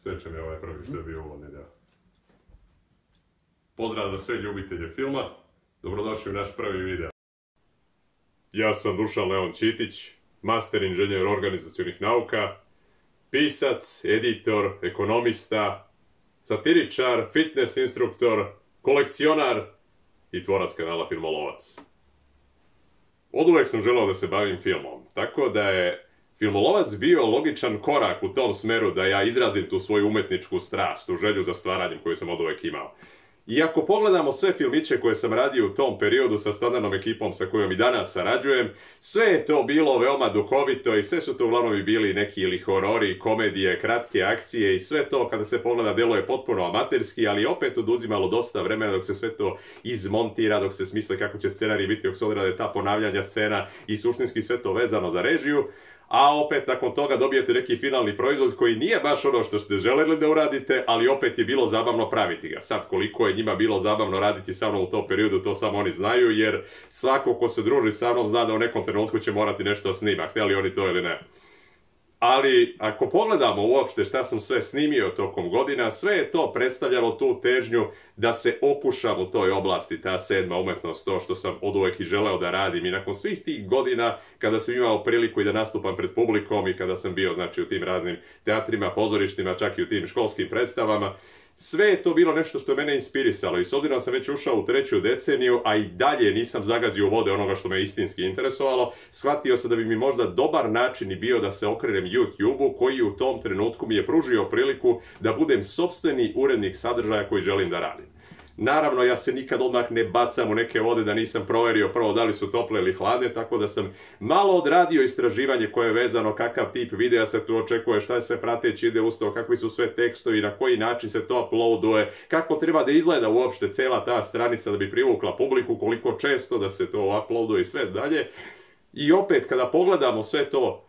Srećem je ovaj prvi što je bio uvodni deo. Pozdrav za sve ljubitelje filma, dobrodošli u naš prvi video. Ja sam Dušan Leon Čitić, master inženjer organizacionih nauka, pisac, editor, ekonomista, satiričar, fitness instruktor, kolekcionar i tvorac kanala Filmolovac. Oduvek sam želeo da se bavim filmom, tako da je Filmolovac bio logičan korak u tom smeru da ja izrazim tu svoju umetničku strast, tu želju za stvaranjem koju sam oduvek imao. I ako pogledamo sve filmiće koje sam radio u tom periodu sa standardnom ekipom sa kojom i danas sarađujem, sve je to bilo veoma duhovito i sve su to uglavnom i bili neki ili horori, komedije, kratke akcije i sve to kada se pogleda deluje potpuno amaterski, ali opet oduzimalo dosta vremena dok se sve to izmontira, dok se smisle kako će scenarij biti, dok se odrade ta ponavljanja scena i suštinski sve to vezano za režiju. A opet nakon toga dobijete neki finalni proizvod koji nije baš ono što ste želeli da uradite, ali opet je bilo zabavno praviti ga. Sad koliko je njima bilo zabavno raditi sa mnom u tom periodu, to samo oni znaju, jer svako ko se druži sa mnom zna da u nekom trenutku će morati nešto snima, htjeli oni to ili ne. Ali ako pogledamo uopšte šta sam sve snimio tokom godina, sve je to predstavljalo tu težnju da se okušam u toj oblasti, ta sedma umetnost, to što sam oduvek i želeo da radim. I nakon svih tih godina, kada sam imao priliku i da nastupam pred publikom i kada sam bio znači, u tim raznim teatrima, pozorištima, čak i u tim školskim predstavama, sve je to bilo nešto što je mene inspirisalo i s obzirom sam već ušao u 3. deceniju, a i dalje nisam zagazio u vode onoga što me istinski interesovalo, shvatio sam da bi mi možda dobar način i bio da se okrenem YouTube-u koji u tom trenutku mi je pružio priliku da budem sopstveni urednik sadržaja koji želim da radim. Naravno, ja se nikad odmah ne bacam u neke vode da nisam proverio prvo da li su tople ili hladne, tako da sam malo odradio istraživanje koje je vezano kakav tip videa se tu očekuje, šta je sve prateći ide uz to, kakvi su sve tekstovi, na koji način se to uploaduje, kako treba da izgleda uopšte cela ta stranica da bi privukla publiku, koliko često da se to uploaduje i sve dalje. I opet, kada pogledamo sve to,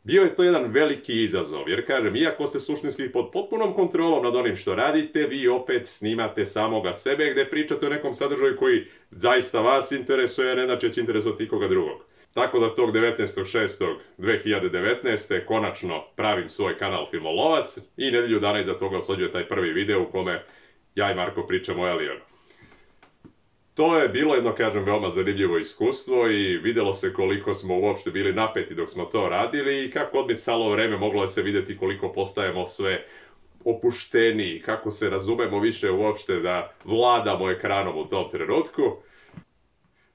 bio je to jedan veliki izazov, jer kažem, iako ste suštinski pod potpunom kontrolom nad onim što radite, vi opet snimate samoga sebe gde pričate o nekom sadržaju koji zaista vas interesuje, ne znači da će interesovati ikoga drugog. Tako da tog 19.6.2019. konačno pravim svoj kanal Filmolovac i nedelju dana iza toga usleđuje taj prvi video u kome ja i Marko pričamo o Elionu. To je bilo jedno, kažem, veoma zanimljivo iskustvo i vidjelo se koliko smo uopšte bili napeti dok smo to radili i kako odmicalo vreme moglo se vidjeti koliko postajemo sve opušteniji, kako se razumemo više uopšte da vladamo ekranom u tom trenutku.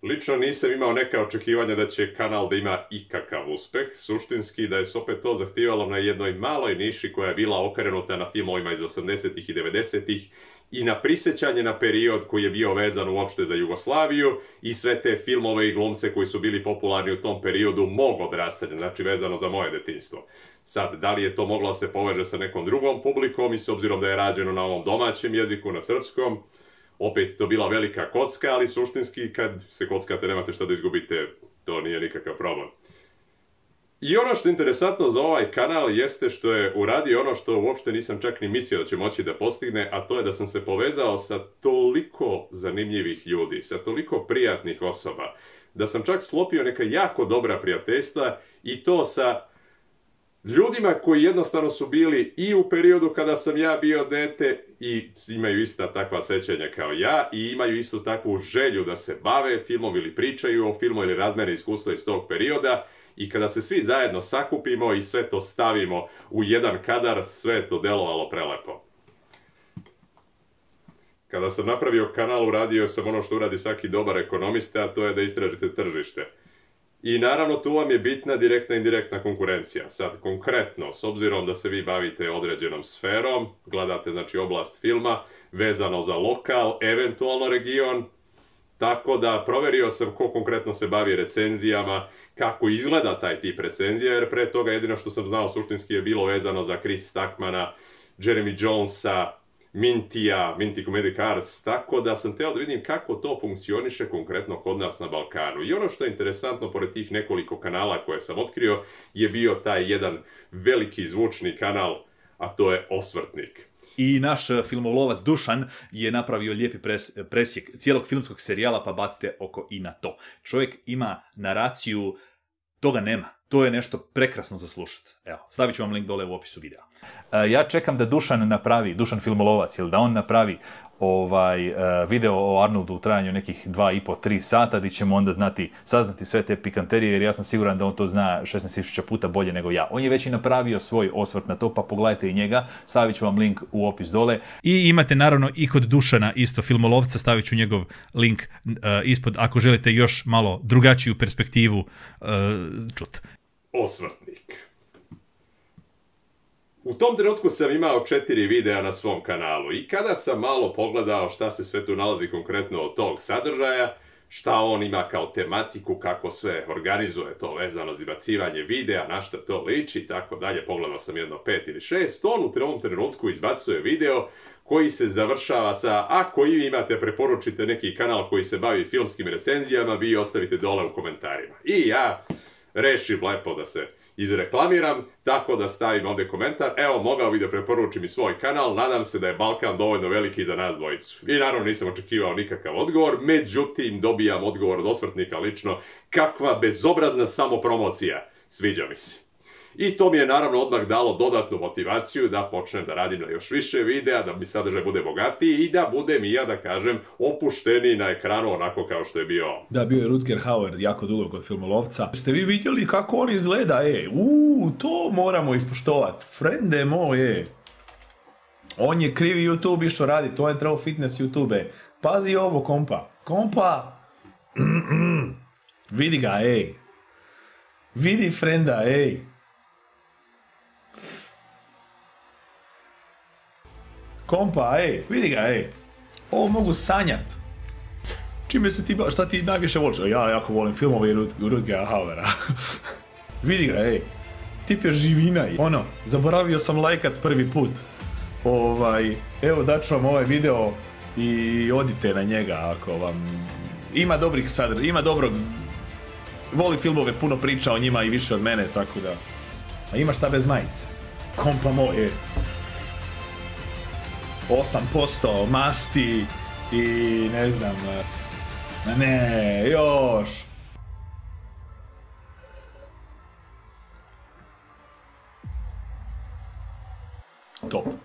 Lično nisam imao neka očekivanja da će kanal da ima ikakav uspeh, suštinski da je se opet to zahtijevalo na jednoj maloj niši koja je bila okrenuta na filmovima iz 80-ih i 90-ih i na prisjećanje na period koji je bio vezan uopšte za Jugoslaviju i sve te filmove i glumce koji su bili popularni u tom periodu mog odrastanja, znači vezano za moje detinjstvo. Sad, da li je to moglo se poveže sa nekom drugom publikom i s obzirom da je rađeno na ovom domaćem jeziku, na srpskom, opet to bila velika kocka, ali suštinski kad se kockate nemate šta da izgubite, to nije nikakav problem. I ono što je interesantno za ovaj kanal jeste što je uradio ono što uopšte nisam čak ni mislio da će moći da postigne, a to je da sam se povezao sa toliko zanimljivih ljudi, sa toliko prijatnih osoba, da sam čak sklopio neka jako dobra prijateljstva i to sa ljudima koji jednostavno su bili i u periodu kada sam ja bio dete i imaju ista takva sećanja kao ja i imaju istu takvu želju da se bave filmom ili pričaju o filmu ili razmene iskustva iz tog perioda. I kada se svi zajedno sakupimo i sve to stavimo u jedan kadar, sve je to delovalo prelepo. Kada sam napravio kanal, uradio sam ono što uradi svaki dobar ekonomista, a to je da istražite tržište. I naravno tu vam je bitna direktna i indirektna konkurencija. Sad konkretno, s obzirom da se vi bavite određenom sferom, gledate znači oblast filma, vezano za lokal, eventualno region, tako da proverio sam ko konkretno se bavi recenzijama, kako izgleda taj tip recenzija, jer pre toga jedino što sam znao suštinski je bilo vezano za Chris Stuckmana, Jeremy Jonesa, Mintija, Minty Comedic Arts, tako da sam teo da vidim kako to funkcioniše konkretno kod nas na Balkanu. I ono što je interesantno, pored tih nekoliko kanala koje sam otkrio, je bio taj jedan veliki zvučni kanal, a to je Osvrtnik. I naš filmolovac Dušan je napravio lijepi presjek cijelog filmskog serijala, pa bacite oko i na to. Čovjek ima naraciju, toga nema. To je nešto prekrasno za slušati. Evo, stavit ću vam link dole u opisu videa. Ja čekam da Dušan Filmolovac, ili da on napravi video o Arnoldu u trajanju nekih 2,5-3 sata, gdje ćemo onda saznati sve te pikanterije, jer ja sam siguran da on to zna 16.000 puta bolje nego ja. On je već i napravio svoj osvrt na to, pa pogledajte i njega, stavit ću vam link u opis dole. I imate naravno i kod Dušana isto Filmolovca, stavit ću njegov link ispod, ako želite još malo drugačiju perspektivu čuti. Osvrtnik. U tom trenutku sam imao 4 videa na svom kanalu i kada sam malo pogledao šta se sve tu nalazi konkretno od tog sadržaja, šta on ima kao tematiku, kako sve organizuje to vezano za izbacivanje videa, na šta to liči i tako dalje, pogledao sam jedno 5 ili 6, on u tom trenutku izbacuje video koji se završava sa ako i vi imate, preporučite neki kanal koji se bavi filmskim recenzijama, vi ostavite dole u komentarima. I ja rešim lepo da se izreklamiram, tako da stavim ovdje komentar. Evo, mogao bi da preporučim i svoj kanal, nadam se da je Balkan dovoljno veliki za nas dvojicu. I naravno nisam očekivao nikakav odgovor, međutim dobijam odgovor od osvrtnika lično, kakva bezobrazna samopromocija, sviđa mi se. I to mi je naravno odmah dalo dodatnu motivaciju da počnem da radim na još više videa, da mi sadržaj bude bogatiji i da budem i ja, da kažem, opušteniji na ekranu onako kao što je bio on. Da, bio je Rutger Hauer jako dugo kod Filmolovca. Ste vi vidjeli kako on izgleda, to moramo ispoštovati. Frende moje. On je krivi YouTube što radi, to je trebao fitness YouTube. Pazi ovo, kompa. Kompa! Vidi ga, Vidi frenda, Kompa, vidi ga, Ovo mogu sanjat. Čime se ti, šta ti najviše voliš? Ja jako volim filmove Rutgera Hauera. Vidi ga, tip je živina. Zaboravio sam lajkat prvi put. Evo daću vam ovaj video i odite na njega ako vam... Ima dobrih sadržaja, ima dobrog... Voli filmove, puno priča o njima i više od mene, tako da... A ima šta bez majice? Kompa moj, 8% masti i ne znam... Ne, još!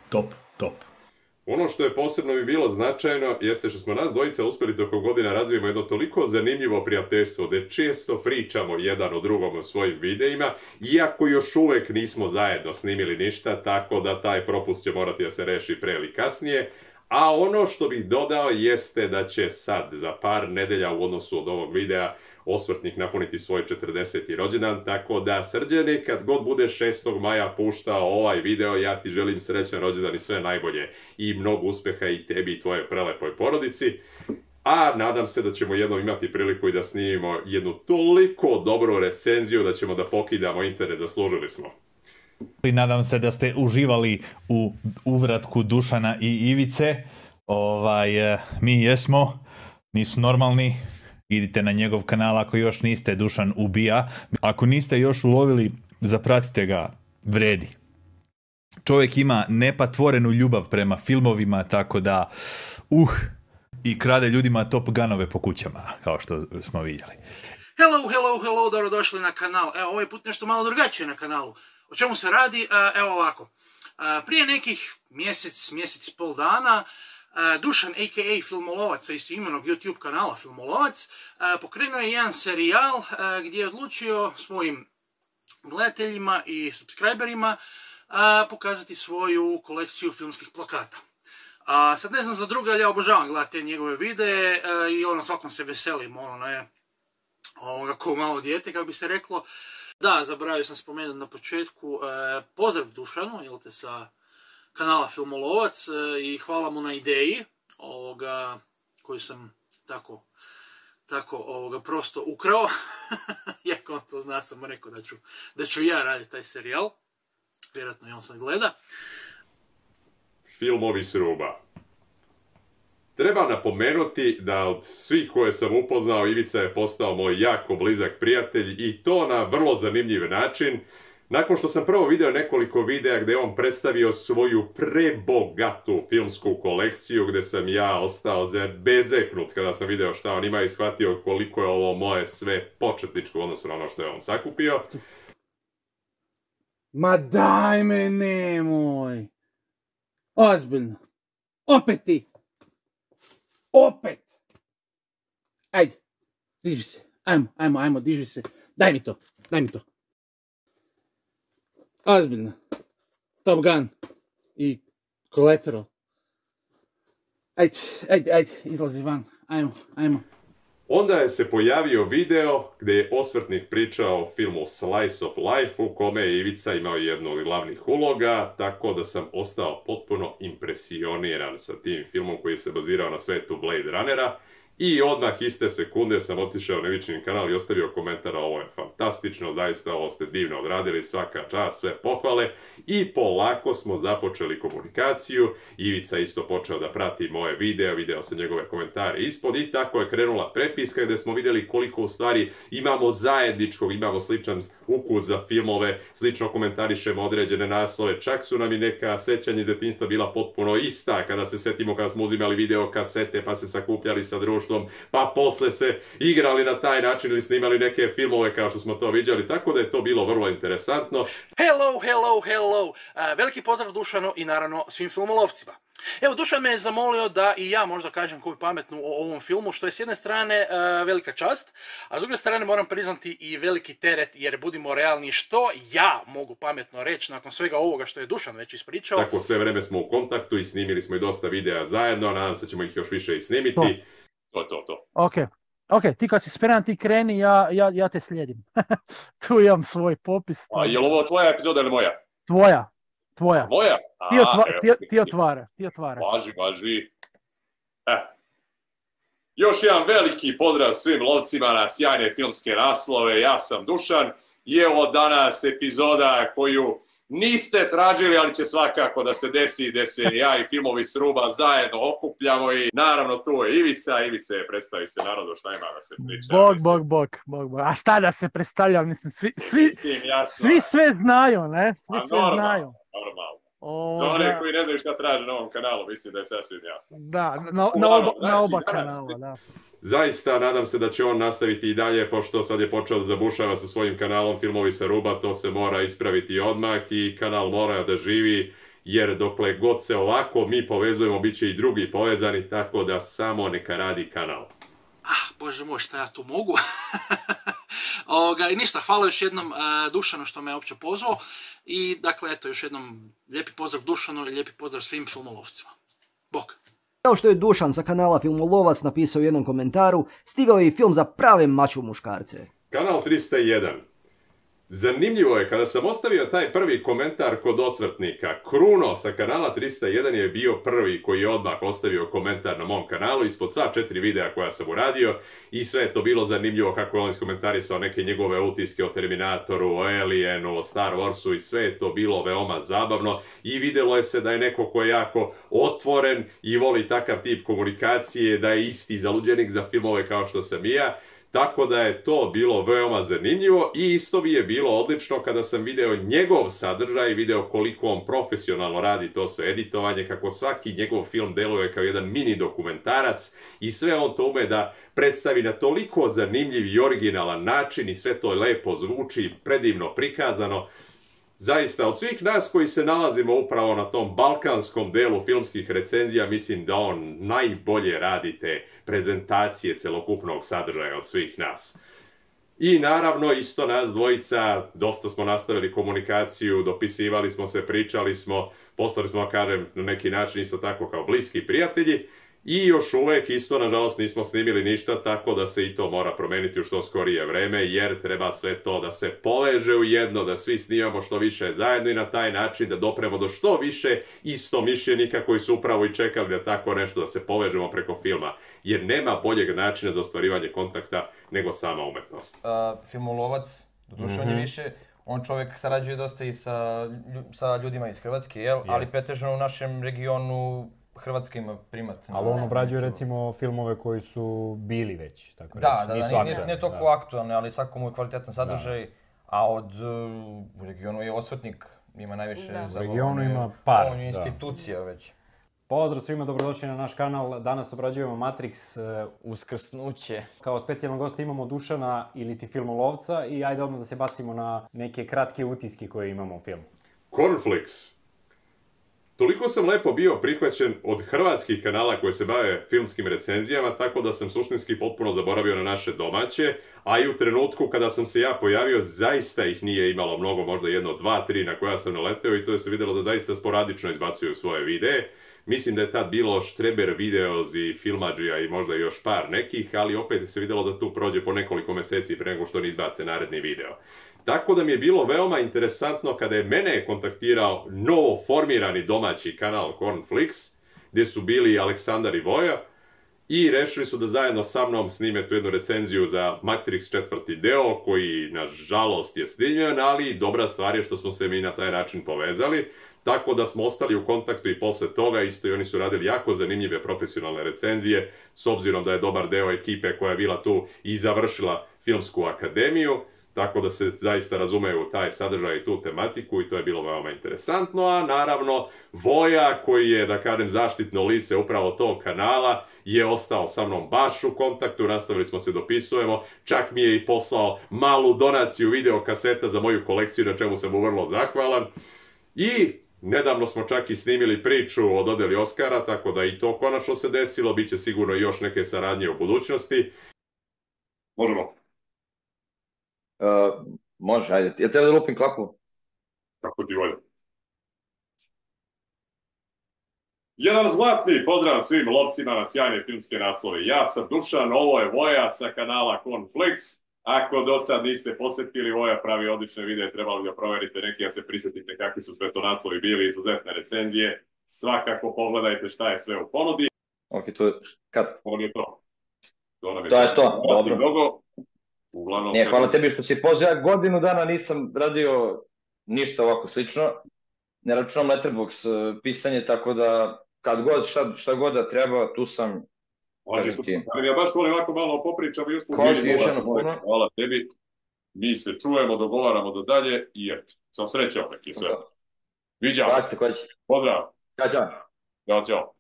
Top. Ono što je posebno bi bilo značajno jeste što smo nas dvojica uspjeli tokom godina razvijemo jedno toliko zanimljivo prijateljstvo gdje često pričamo jedan o drugom u svojim videima, iako još uvek nismo zajedno snimili ništa, tako da taj propust će morati da se reši pre ili kasnije. A ono što bih dodao jeste da će sad za par nedelja u odnosu od ovog videa osvrtnik napuniti svoj 40. rođendan, tako da Srđane, kad god bude 6. maja puštao ovaj video, ja ti želim srećan rođendan i sve najbolje i mnogo uspeha i tebi i tvojoj prelepoj porodici. A nadam se da ćemo jednom imati priliku i da snimimo jednu toliko dobru recenziju da ćemo da pokidamo internet, zaslužili smo. Nadam se da ste uživali u uvratku Dušana i Ivice. Mi jesmo, nisu normalni. Idite na njegov kanal ako još niste, Dušan ubija. Ako niste još ulovili, zapratite ga, vredi. Čovjek ima nepatvorenu ljubav prema filmovima, tako da i krade ljudima Top Gunove po kućama, kao što smo vidjeli. Hello, dobrodošli na kanal. Evo, ovaj put nešto malo drugačije na kanalu. O čemu se radi? Evo ovako. Prije nekih mjesec i pol dana, Dušan, a.k.a. Filmolovac, sa istoimenog YouTube kanala Filmolovac, pokrenuo je jedan serijal gdje je odlučio svojim gledateljima i subscriberima pokazati svoju kolekciju filmskih plakata. Sad ne znam za druge, ali ja obožavam gledati te njegove videe i svakom se veselim, ko malo dijete, kako bi se reklo. Da, zaboravio sam spomenuti na početku, pozdrav Dušanu, sa kanala Filmolovac i hvala mu na ideji koju sam tako prosto ukrao. Iako on to zna, sam mu rekao da ću ja raditi taj serijal. Vjerojatno i on sad gleda. Filmovi s ruba. Treba napomenuti da od svih koje sam upoznao, Ivica je postao moj jako blizak prijatelj i to na vrlo zanimljiv način. Nakon što sam prvo vidio nekoliko videa gdje je on predstavio svoju prebogatu filmsku kolekciju, gdje sam ja ostao bezeknut kada sam video šta on ima i shvatio koliko je ovo moje sve početničko u odnosu na ono što je on sakupio. Ma daj me, nemoj. Ozbiljno. Opet ti. Opet. Ajde. Diži se. Ajmo, diži se. Daj mi to. Ozbiljno. Top Gun. I Collateral. Ajde, izlazi van. Ajmo. Onda je se pojavio video gdje je osvrtnik pričao o filmu Slice of Life u kome je Ivica imao jednu od glavnih uloga, tako da sam ostao potpuno impresioniran sa tim filmom koji se bazirao na svetu Blade Runnera. I odmah iste sekunde sam otišao na Ivičin kanal i ostavio komentar, ovo je fantastično, zaista ovo ste divno odradili, svaka čast, sve pohvale. I polako smo započeli komunikaciju, Ivica isto počeo da prati moje video sam njegove komentare ispod i tako je krenula prepiska gdje smo vidjeli koliko u stvari imamo zajedničkog, imamo sličan ukus za filmove, slično komentarišemo određene naslove, čak su nam i neka sećanja iz detinjstva bila potpuno ista, kada se setimo kada smo uzimali video kasete pa se sakupljali sa društvom, pa posle se igrali na taj način ili snimali neke filmove kao što smo to viđali, tako da je to bilo vrlo interesantno. Hello! Veliki pozdrav Dušanu i naravno svim filmolovcima. Evo, Dušan me je zamolio da i ja možda kažem koju pametnu o ovom filmu, što je s jedne strane velika čast, a s druge strane moram priznati i veliki teret, jer budimo realni, što ja mogu pametno reći nakon svega ovoga što je Dušan već ispričao. Tako sve vreme smo u kontaktu i snimili smo i dosta videa zajedno, nadam se ćemo ih još više i snimiti. To. Ok, ti kad si spreman ti kreni, ja te slijedim. Tu imam svoj popis. A je li ovo tvoja epizoda ili moja? Tvoja. Moja? Ti otvara. Važi. Još jedan veliki pozdrav svim lovcima na sjajne filmske naslove, ja sam Dušan i evo danas epizoda koju niste tražili, ali će svakako da se desi, gdje se ja i filmovi s ruba zajedno okupljamo i naravno tu je Ivica predstavi se narodu, šta ima da se priča. Bog. A šta da se predstavljam, mislim, svi sve znaju, ne? Svi znaju. Normalno. Za one koji ne znaju šta traže na ovom kanalu, mislim da je sasvim jasno. Da, na oba kanala, da. Zaista nadam se da će on nastaviti i dalje, pošto sad je počeo da zabušava sa svojim kanalom Filmovi sa ruba, to se mora ispraviti odmah i kanal mora da živi, jer dokle god se ovako mi povezujemo, bit će i drugi povezani, tako da samo neka radi kanal. Bože moj, šta ja tu mogu? I ništa, hvala još jednom Dušanu što me uopće pozvao i dakle, eto, još jednom lijepi pozdrav Dušanu i lijepi pozdrav svim filmolovcima. Bog! Kao što je Dušan sa kanala Filmolovac napisao u jednom komentaru, stigao je i film za prave maču muškarce. Kanal 301. Zanimljivo je, kada sam ostavio taj prvi komentar kod osvrtnika, Kruno sa kanala 301 je bio prvi koji je odmah ostavio komentar na mom kanalu ispod sva 4 videa koja sam uradio i sve je to bilo zanimljivo kako je on iskomentarisao neke njegove utiske o Terminatoru, o Alienu, o Star Warsu i sve je to bilo veoma zabavno i vidjelo je se da je neko ko je jako otvoren i voli takav tip komunikacije, da je isti zaluđenik za filmove kao što sam i ja. Tako da je to bilo veoma zanimljivo i isto mi je bilo odlično kada sam video njegov sadržaj, video koliko on profesionalno radi to sve editovanje, kako svaki njegov film deluje kao jedan mini dokumentarac i sve on to ume da predstavi na toliko zanimljiv i originalan način i sve to lepo zvuči, predivno prikazano. Zaista, od svih nas koji se nalazimo upravo na tom balkanskom delu filmskih recenzija, mislim da on najbolje radi te prezentacije celokupnog sadržaja od svih nas. I naravno, isto nas dvojica, dosta smo nastavili komunikaciju, dopisivali smo se, pričali smo, postali smo, kažem, na neki način isto tako kao bliski prijatelji. I još uvek isto, nažalost, nismo snimili ništa, tako da se i to mora promeniti u što skorije vreme, jer treba sve to da se poveže u jedno, da svi snimamo što više zajedno i na taj način da dopremo do što više istomišljenika koji su upravo i čekali da tako nešto, da se povežemo preko filma, jer nema boljeg načina za ostvarivanje kontakta nego sama umetnost. Filmolovac, doduše on je više, on čovjek sarađuje dosta i sa ljudima iz Hrvatske, jel? Ali pretežno u našem regionu Hrvatska ima primat. Ali on obrađuje recimo filmove koji su bili već, tako reći. Ne toliko aktualne, ali svako mu je kvalitetan sadržaj, a u regionu je osvetnik, ima najviše u regionu ima par institucija već. Pozdrav svima, dobrodošli na naš kanal. Danas obrađujemo Matrix Uskrsnuće. Kao specijalnog gosta imamo Dušana ili ti filmolovca i ajde odmah da se bacimo na neke kratke utiske koje imamo u filmu. Cornflakes. Toliko sam lepo bio prihvaćen od hrvatskih kanala koji se bave filmskim recenzijama, tako da sam suštinski potpuno zaboravio na naše domaće, a i u trenutku kada sam se ja pojavio, zaista ih nije imalo mnogo, možda 1, 2, 3 na koja sam naleteo i to je se vidjelo da zaista sporadično izbacuju svoje videe. Mislim da je tad bilo Štreber Videos i Filmadžija i možda još par nekih, ali opet se vidjelo da tu prođe po nekoliko mjeseci pre nego što oni izbace naredni video. Tako da mi je bilo veoma interesantno kada je mene kontaktirao novo formirani domaći kanal Cornflakes, gdje su bili Aleksandar i Voja, i rešili su da zajedno sa mnom snime tu jednu recenziju za Matrix 4. deo, koji nažalost je snimljen, ali dobra stvar je što smo se mi na taj način povezali. Tako da smo ostali u kontaktu i posle toga, isto i oni su radili jako zanimljive profesionalne recenzije, s obzirom da je dobar deo ekipe koja je bila tu i završila filmsku akademiju, tako da se zaista razumeju taj sadržaj i tu tematiku i to je bilo veoma interesantno, a naravno Voja, koji je, da kažem, zaštitno lice upravo tog kanala, je ostao sa mnom baš u kontaktu, nastavili smo se dopisujemo, čak mi je i poslao malu donaciju videokaseta za moju kolekciju, na čemu sam mu vrlo zahvalan. I nedavno smo čak i snimili priču o dodjeli Oscara, tako da i to konačno se desilo, bit će sigurno još neke saradnje u budućnosti. Možemo? Može, ajde. Jel treba da lupim klapu? Kako ti volja. Jedan zlatni pozdrav svim lovcima na sjajne filmske naslove. Ja sam Dušan, ovo je Voja sa kanala Cornflakes. Ako do sad niste posjetili, Voja pravi odlične videe, trebali da proverite neki, da se prisjetite kakvi su sve to naslovi bili, izuzetne recenzije. Svakako pogledajte šta je sve u ponudi. Ok, to je kad? Ovo je to. To je to, dobro. Uglavnom, nije, hvala tebi što si pozvao. Ja godinu dana nisam radio ništa ovako slično. Ne računam Letterboxd pisanje, tako da kad god, šta god da treba, tu sam. Ja baš volim ovako malo popričam i usput. Hvala tebi. Mi se čujemo, dogovaramo do dalje i eto, sam srećao neki sve. Viđamo. Pozdrav. Ćao.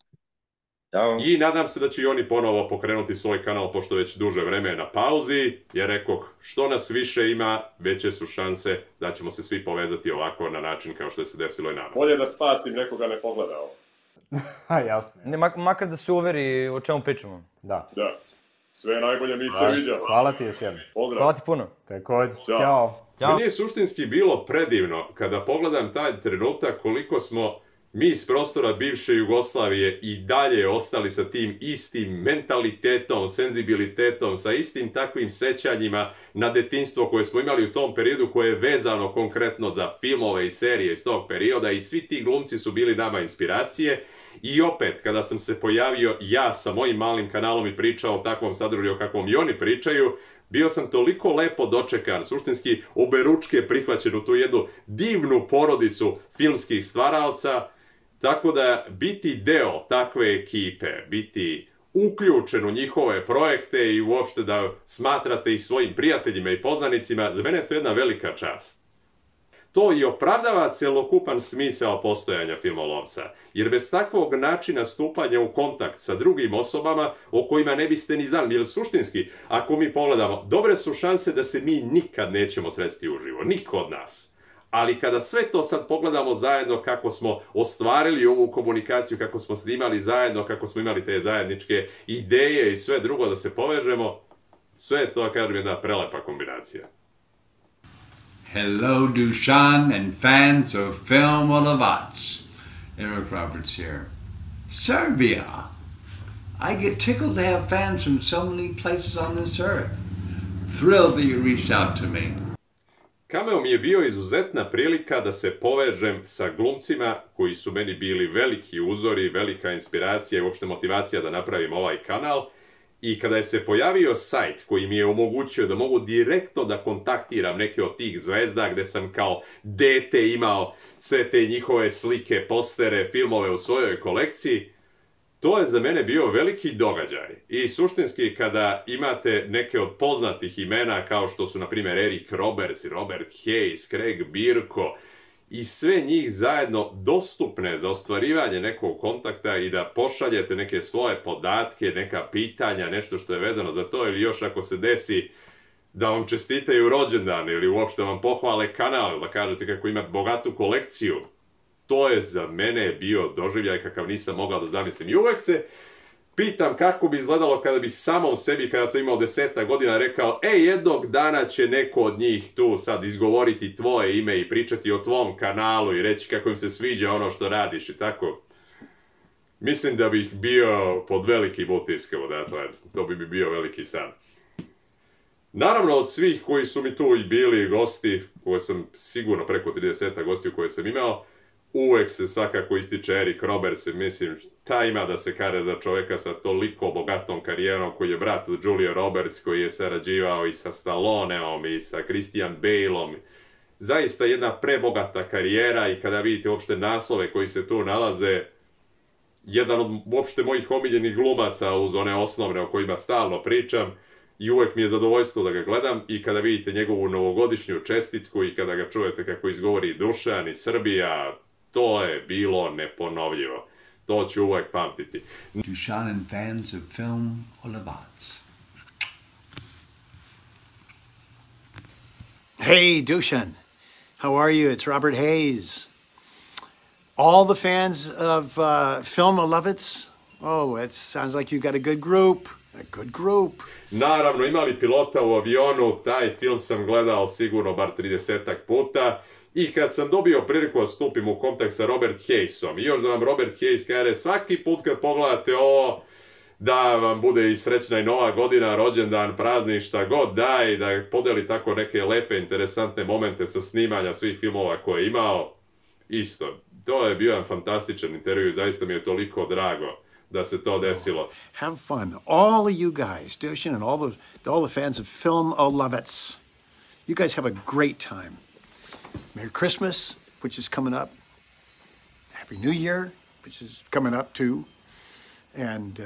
I nadam se da će i oni ponovo pokrenuti svoj kanal, pošto već duže vreme je na pauzi, jer rekoh, što nas više ima, veće su šanse da ćemo se svi povezati ovako na način kao što je se desilo i nama. Bolje da spasim nekoga ne pogleda ovo. Jasno. Makar da se uveri o čemu pričamo. Da. Sve najbolje, mi se viđamo. Hvala ti još jednom. Pozdrav. Hvala ti puno. Također, ćao. Meni je suštinski bilo predivno kada pogledam taj trenutak koliko smo mi iz prostora bivše Jugoslavije i dalje ostali sa tim istim mentalitetom, senzibilitetom, sa istim takvim sećanjima na detinjstvo koje smo imali u tom periodu, koje je vezano konkretno za filmove i serije iz tog perioda, i svi ti glumci su bili nama inspiracije. I opet, kada sam se pojavio ja sa mojim malim kanalom i pričao o takvom sadržaju kakvom i oni pričaju, bio sam toliko lepo dočekan, suštinski oberučke prihvaćen u tu jednu divnu porodicu filmskih stvaraoca. Tako da biti deo takve ekipe, biti uključen u njihove projekte i uopšte da smatrate ih svojim prijateljima i poznanicima, za mene je to jedna velika čast. To i opravdava celokupan smisao postojanja filmolovca, jer bez takvog načina stupanja u kontakt sa drugim osobama o kojima ne biste ni znali, jer suštinski, ako mi pogledamo, dobre su šanse da se mi nikad nećemo sresti uživo, niko od nas. Ali kada sve to sad pogledamo zajedno, kako smo ostvarili ovu komunikaciju, kako smo snimali zajedno, kako smo imali te zajedničke ideje i sve drugo da se povežemo, sve je to, kažem, jedna prelepa kombinacija. Hello Dušan and fans of Filmolovac. Eric Roberts here. Serbia. I get tickled to have fans from so many places on this earth. Thrilled that you reached out to me. Cameo mi je bio izuzetna prilika da se povežem sa glumcima koji su meni bili veliki uzori, velika inspiracija i uopšte motivacija da napravim ovaj kanal. I kada je se pojavio sajt koji mi je omogućio da mogu direktno da kontaktiram neke od tih zvezda, gde sam kao dete imao sve te njihove slike, postere, filmove u svojoj kolekciji, to je za mene bio veliki događaj. I suštinski kada imate neke od poznatih imena kao što su na primjer Eric Roberts i Robert Hayes, Craig Birko i sve njih zajedno dostupne za ostvarivanje nekog kontakta i da pošaljete neke svoje podatke, neka pitanja, nešto što je vezano za to, ili još ako se desi da vam čestitaju rođendan ili uopšte vam pohvale kanal, da kažete kako imate bogatu kolekciju. To je za mene bio doživljaj kakav nisam mogao da zamislim. I uvek se pitam kako bi izgledalo kada bih samom sebi, kada sam imao 10 godina, rekao, jednog dana će neko od njih tu sad izgovoriti tvoje ime i pričati o tvom kanalu i reći kako im se sviđa ono što radiš i tako. Mislim da bih bio pod velikim utiskom odatle. To bi mi bio veliki san. Naravno, od svih koji su mi tu i bili gosti, koje sam sigurno preko 30 gostiju koje sam imao, uvek se svakako ističe Eric Roberts, mislim, šta ima da se kaže za čoveka sa toliko bogatom karijerom, koji je brat od Julia Roberts, koji je sarađivao i sa Stalloneom i sa Christian Baleom. Zaista jedna prebogata karijera i kada vidite uopšte naslove koji se tu nalaze, jedan od uopšte mojih omiljenih glumaca uz one osnovne o kojima stalno pričam, i uvek mi je zadovoljstvo da ga gledam i kada vidite njegovu novogodišnju čestitku i kada ga čujete kako izgovori Dušan i Srbija, to je bilo neponovljivo. To ću uvek pamtiti. Dušan and fans of Film o Lovac. Hey, Dušan. How are you? It's Robert Hayes. All the fans of Film o Lovac? Oh, it sounds like you got a good group. A good group. Naravno, imali pilota u avionu, taj film sam gledao sigurno bar 30 puta i kad sam dobio priliku da stupim u kontakt sa Robert Hayesom i još da vam Robert Hayes kaže svaki put kad pogledate ovo da vam bude i srećna i nova godina, rođendan, praznik, šta god da i da podeli tako neke lepe, interesantne momente sa snimanja svih filmova koje je imao, isto. To je bio jedan fantastičan intervju i zaista mi je toliko drago da se to desilo. Have fun. All of you guys, Dušan, and all the fans of Film o Lovac. You guys have a great time. Merry Christmas, which is coming up. Happy New Year, which is coming up too. And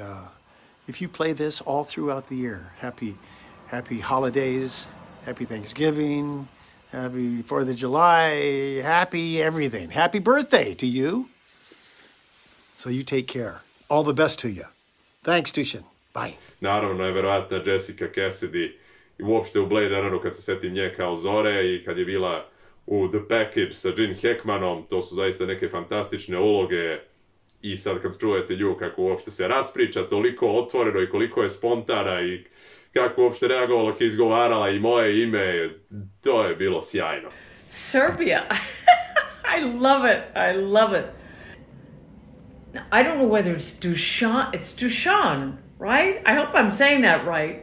if you play this all throughout the year, happy holidays, happy Thanksgiving, happy 4th of July, happy everything. Happy birthday to you. So you take care. All the best to you. Thanks, Dušan. Bye. Naravno je verovatna Jessica Cassidy i uopšte u Blade Runneru kad se setim nje kao Zore i kad je bila u The Package sa Gene Hackmanom, to su zaista neke fantastične uloge i sad kad čujete nju kako uopšte se raspriča toliko otvoreno i koliko je spontana i kako uopšte reagovala kad je izgovarala i moje ime, to je bilo sjajno. Serbia. I love it. I love it. I don't know whether it's Dušan. It's Dušan, right? I hope I'm saying that right.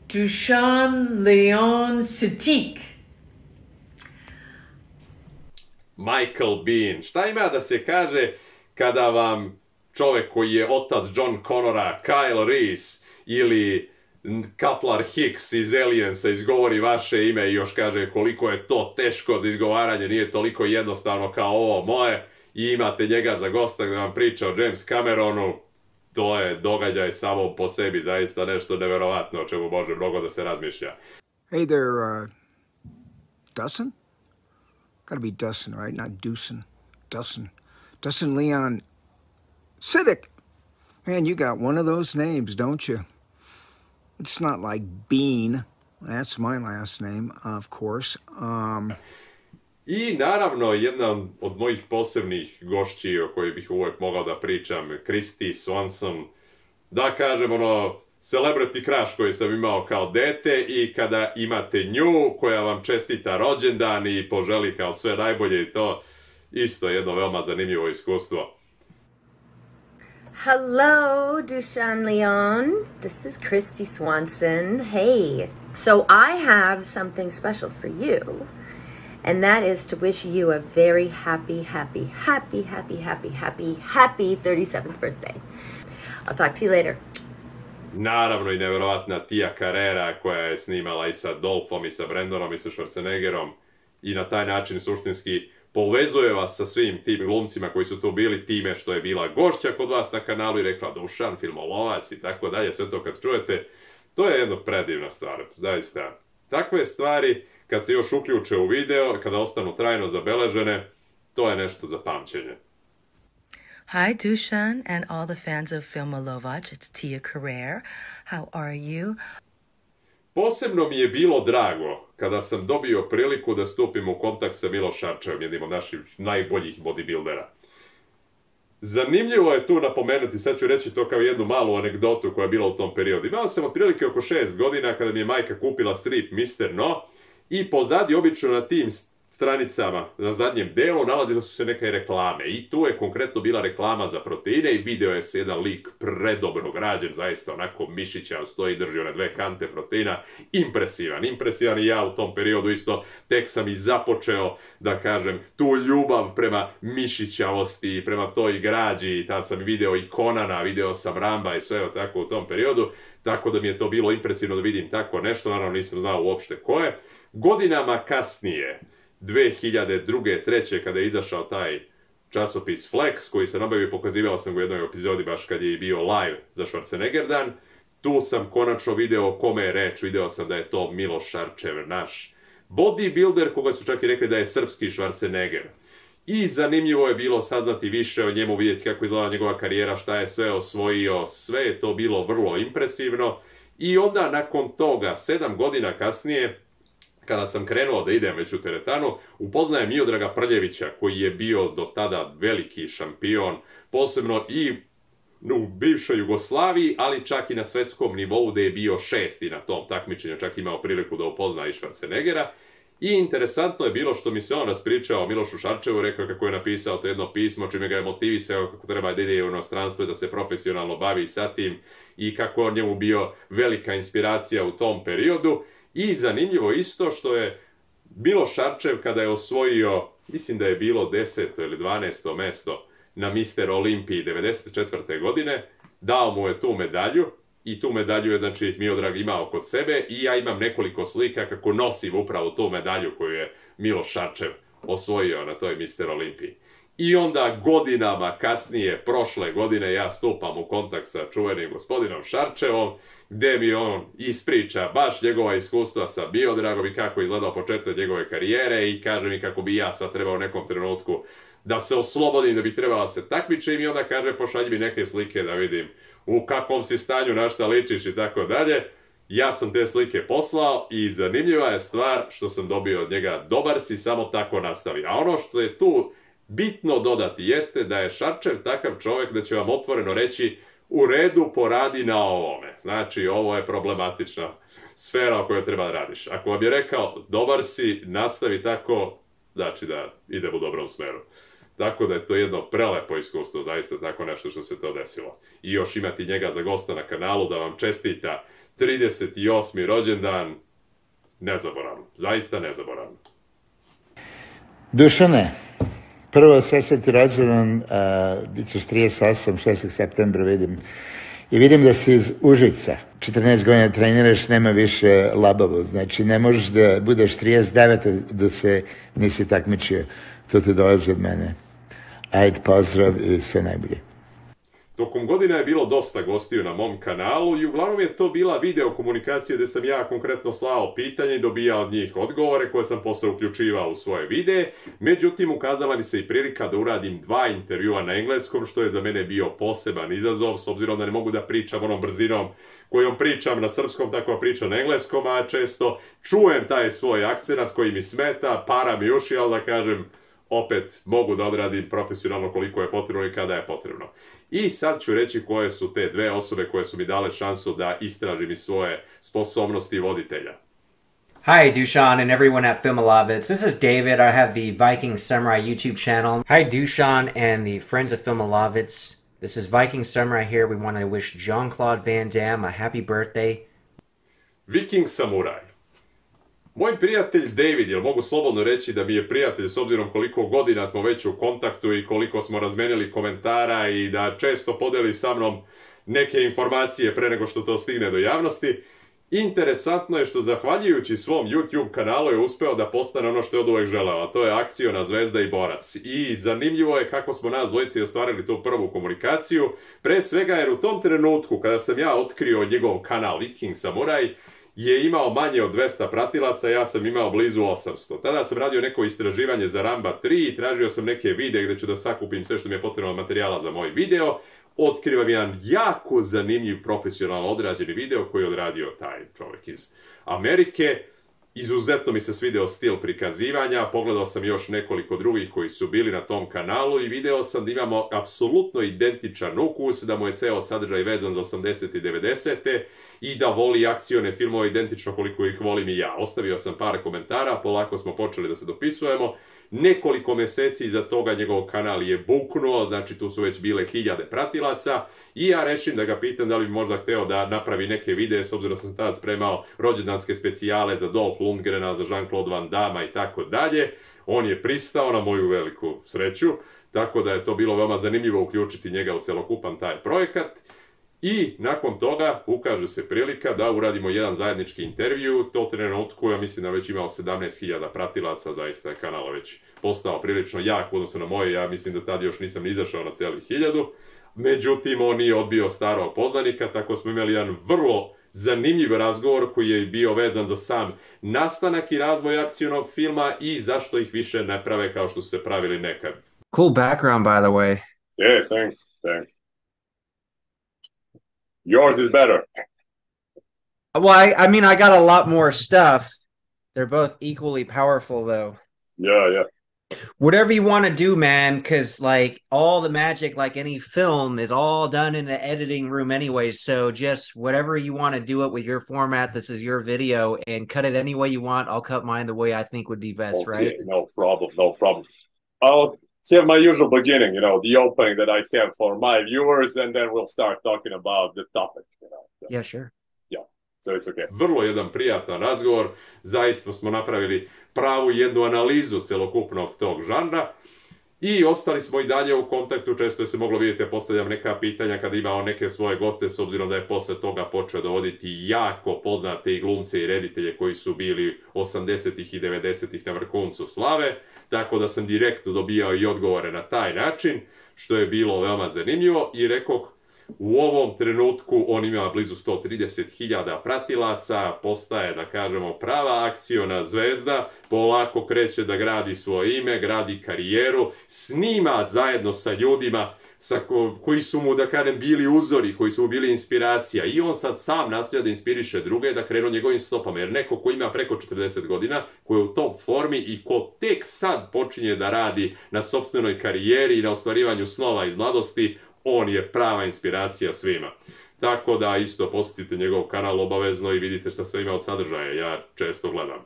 Dušan Leon Setik. Michael Biehn. Šta ima da se kaže kada vam čovek koji je otac John Connora, Kyle Reese ili Kaplar Hicks iz Aliensa izgovori vaše ime i još kaže koliko je to teško za izgovaranje, nije toliko jednostavno kao ovo moje, i imate njega za gosta da vam priča o James Cameronu, to je događaj samo po sebi, zaista nešto neverovatno o čemu može mnogo da se razmišlja. Hey there, Dušan? Gotta be Dušan, right? Not Dušan. Dušan. Dušan Leon Setik. Man, you got one of those names, don't you? It's not like Bean. That's my last name, of course. I naravno, jedna od mojih posebnih gošći o kojoj bih uvek mogao da pričam, Kristy Swanson, da kažem celebrity crush koji sam imao kao dete i kada imate nju koja vam čestita rođendan i poželi kao sve najbolje i to isto jedno veoma zanimljivo iskustvo. Hello, Dušan Leon. This is Kristy Swanson. Hey, so I have something special for you. And that is to wish you a very happy 37th birthday. I'll talk to you later. Naravno i neverovatna Tia Carrera koja je snimala i sa Dolfom i sa Brandonom i sa Schwarzeneggerom i na taj način suštinski povezuje vas sa svim tim glumcima koji su tu bili time što je bila gošća kod vas na kanalu i rekla Dušan, filmolovac i tako dalje, sve to kad čujete, to je jedna predivna stvar, zaista. Takve stvari kad se još uključe u video, kada ostanu trajno zabeležene, to je nešto za pamćenje. Hi, Dushan and all the fans of Filmolovac. It's Tia Carrere. How are you? Posebno mi je bilo drago kada sam dobio priliku da stupim u kontakt sa Miloš Šarčevim, jednim od naših najboljih bodybuildera. Zanimljivo je tu napomenuti, sad ću reći to kao jednu malu anegdotu koja je bila u tom periodu. Imao sam otprilike oko 6 godina kada mi je majka kupila strip Mr. No i pozadi obično na tim stranicama, na zadnjem delu, nalazile su se neke reklame i tu je konkretno bila reklama za proteine i video je se jedan lik predobro građen, zaista onako mišićav, stoji, drži one 2 kante proteina, impresivan i ja u tom periodu isto tek sam i započeo, da kažem, tu ljubav prema mišićavosti i prema toj građi i tad sam video i Conana, video sam Ramba i sve tako u tom periodu, tako da mi je to bilo impresivno da vidim tako nešto, naravno nisam znao uopšte ko je. Godinama kasnije, 2002. 2003. kada je izašao taj časopis Flex, koji sam nabavio, pokazivao sam ga u jednoj epizodi baš kad je bio live za Schwarzenegger dan, tu sam konačno video o kome je reč, video sam da je to Miloš Šarčev, naš bodybuilder, koga su čak i rekli da je srpski Schwarzenegger. I zanimljivo je bilo saznati više o njemu, vidjeti kako izgleda njegova karijera, šta je sve osvojio, sve je to bilo vrlo impresivno. I onda nakon toga, 7 godina kasnije, kada sam krenuo da idem već u teretanu, upoznajem Miodraga Prljevića, koji je bio do tada veliki šampion, posebno i u bivšoj Jugoslaviji, ali čak i na svetskom nivou, gde je bio 6. na tom takmičenju, čak imao priliku da upozna i Schwarzeneggera. I interesantno je bilo što mi se on raspričao o Milošu Šarčevu, rekao kako je napisao to jedno pismo, čime ga je motivisao kako treba da ide u inostranstvo i da se profesionalno bavi sa tim i kako on njemu bio velika inspiracija u tom periodu. I zanimljivo isto što je Miloš Šarčev kada je osvojio, mislim da je bilo 10. ili 12. mesto na Mr. Olimpiji 1994. godine, dao mu je tu medalju i tu medalju je znači Miodrag imao kod sebe i ja imam nekoliko slika kako nosim upravo tu medalju koju je Miloš Šarčev osvojio na toj Mr. Olimpiji. I onda godinama kasnije, prošle godine, ja stupam u kontakt sa čuvenim gospodinom Šarčevom, gdje mi on ispriča baš njegova iskustva sa Miodragom i kako je izgledao početak njegove karijere i kaže mi kako bi ja sad trebao u nekom trenutku da se oslobodim, da bi trebala se takmičim i onda kaže pošalji mi neke slike da vidim u kakvom si stanju, na šta ličiš i tako dalje. Ja sam te slike poslao i zanimljiva je stvar što sam dobio od njega, dobar si, samo tako nastavi. A ono što je tu bitno dodati jeste da je Šarčev takav čovjek da će vam otvoreno reći u redu, poradi na ovome. Znači, ovo je problematična sfera o kojoj treba da radiš. Ako vam je rekao dobar si, nastavi tako, znači da idem u dobrom smeru. Tako da je to jedno prelepo iskustvo, zaista tako nešto što se to desilo. I još imati njega za gosta na kanalu da vam čestita 38. rođendan, nezaboravno, zaista nezaboravno. Dušane, prvo svesveti rođendan, bit ćeš 38, 6. septembra vidim. I vidim da si iz Užica. 14 godina treniraš, nema više labavo. Znači, ne možeš da budeš 39 da se nisi takmičio. To ti dolazi od mene. Ajde, pozdrav i sve najbolje. Tokom godina je bilo dosta gostiju na mom kanalu i uglavnom je to bila video komunikacija gdje sam ja konkretno slao pitanje i dobijao od njih odgovore koje sam posle uključivao u svoje videe. Međutim, ukazala mi se i prilika da uradim 2 intervjua na engleskom, što je za mene bio poseban izazov, s obzirom da ne mogu da pričam onom brzinom kojom pričam na srpskom, tako pričam na engleskom, a često čujem taj svoj akcenat koji mi smeta, para mi uši, ali da kažem, opet mogu da odradim profesionalno koliko je potrebno i kada je potrebno. I sad ću reći koje su te 2 osobe koje su mi dale šansu da istražim i svoje sposobnosti voditelja. Hi, Dushan and everyone at Filmolovac. This is David. I have the Viking Samurai YouTube channel. Hi, Dushan and the friends of Filmolovac. This is Viking Samurai here. We want to wish Jean-Claude Van Damme a happy birthday. Viking Samurai. Moj prijatelj David, jer mogu slobodno reći da mi je prijatelj s obzirom koliko godina smo već u kontaktu i koliko smo razmenili komentara i da često podeli sa mnom neke informacije pre nego što to stigne do javnosti. Interesantno je što zahvaljujući svom YouTube kanalu je uspeo da postane ono što je od uvek želeo, a to je akciona zvezda i borac. I zanimljivo je kako smo nas dvojici ostvarili tu prvu komunikaciju, pre svega jer u tom trenutku kada sam ja otkrio njegov kanal Viking Samurai, je imao manje od 200 pratilaca, ja sam imao blizu 800. Tada sam radio neko istraživanje za Ramba 3 i tražio sam neke videe gdje ću da sakupim sve što mi je potrebno materijala za moj video. Otkrivam jedan jako zanimljiv profesionalno odrađeni video koji je odradio taj čovjek iz Amerike. Izuzetno mi se svideo stil prikazivanja, pogledao sam još nekoliko drugih koji su bili na tom kanalu i video sam da imamo apsolutno identičan ukus, da mu je ceo sadržaj vezan za 80. i 90. i da voli akcione filmove identično koliko ih volim i ja. Ostavio sam par komentara, polako smo počeli da se dopisujemo. Nekoliko meseci iza toga njegov kanal je buknuo, znači tu su već bile 1000 pratilaca i ja rešim da ga pitam da li bi možda hteo da napravi neke videe, s obzirom da sam tada spremao rođendanske specijale za Dolph Lundgrena, za Jean-Claude Van Damme i tako dalje. On je pristao na moju veliku sreću, tako da je to bilo veoma zanimljivo uključiti njega u celokupan taj projekat. I nakon toga ukaže se prilika da uradimo jedan zajednički intervju. To trenutku ja mislim da već imao 17.000 pratilaca, zaista je kanal već postao prilično jak u odnosu na moje, ja mislim da tad još nisam izašao na celih 1000. Međutim, on nije odbio starog poznanika, tako smo imali jedan vrlo zanimljiv razgovor koji je bio vezan za sam nastanak i razvoj akcionog filma i zašto ih više ne prave kao što su se pravili nekad. Cool background, by the way. Yeah, thanks. Yours is better. Well, I mean, I got a lot more stuff. They're both equally powerful, though. Yeah. Whatever you want to do, man, because, like, all the magic, like any film, is all done in the editing room anyways, so just whatever you want to do it with your format, this is your video, and cut it any way you want. I'll cut mine the way I think would be best, okay, right? No problem. I'll have my usual beginning, the opening that I have for my viewers, and then we'll start talking about the topic, So. Yeah, sure. Yeah, so it's okay. Vrlo jedan prijatan razgovor, zaista smo napravili pravu jednu analizu celokupnog tog žanra i ostali smo i dalje u kontaktu, često je se moglo vidjeti, postavljam neka pitanja kada imao neke svoje goste, s obzirom da je posle toga počeo dovoditi jako poznate i glumce i reditelje koji su bili 80-ih i 90-ih na vrhuncu slave, tako da sam direktno dobijao i odgovore na taj način, što je bilo veoma zanimljivo i rekoh, u ovom trenutku on ima blizu 130.000 pratilaca, postaje, da kažemo, prava akciona zvezda, polako kreće da gradi svoje ime, gradi karijeru, snima zajedno sa ljudima koji su mu, da kažem, bili uzori, koji su mu bili inspiracija i on sad sam nastavlja da inspiriše druge da krenu njegovim stopama, jer neko ko ima preko 40 godina, ko je u top formi i ko tek sad počinje da radi na sopstvenoj karijeri i na ostvarivanju snova iz mladosti, on je prava inspiracija svima. Tako da isto posjetite njegov kanal obavezno i vidite šta sve ima od sadržaja, ja često gledam.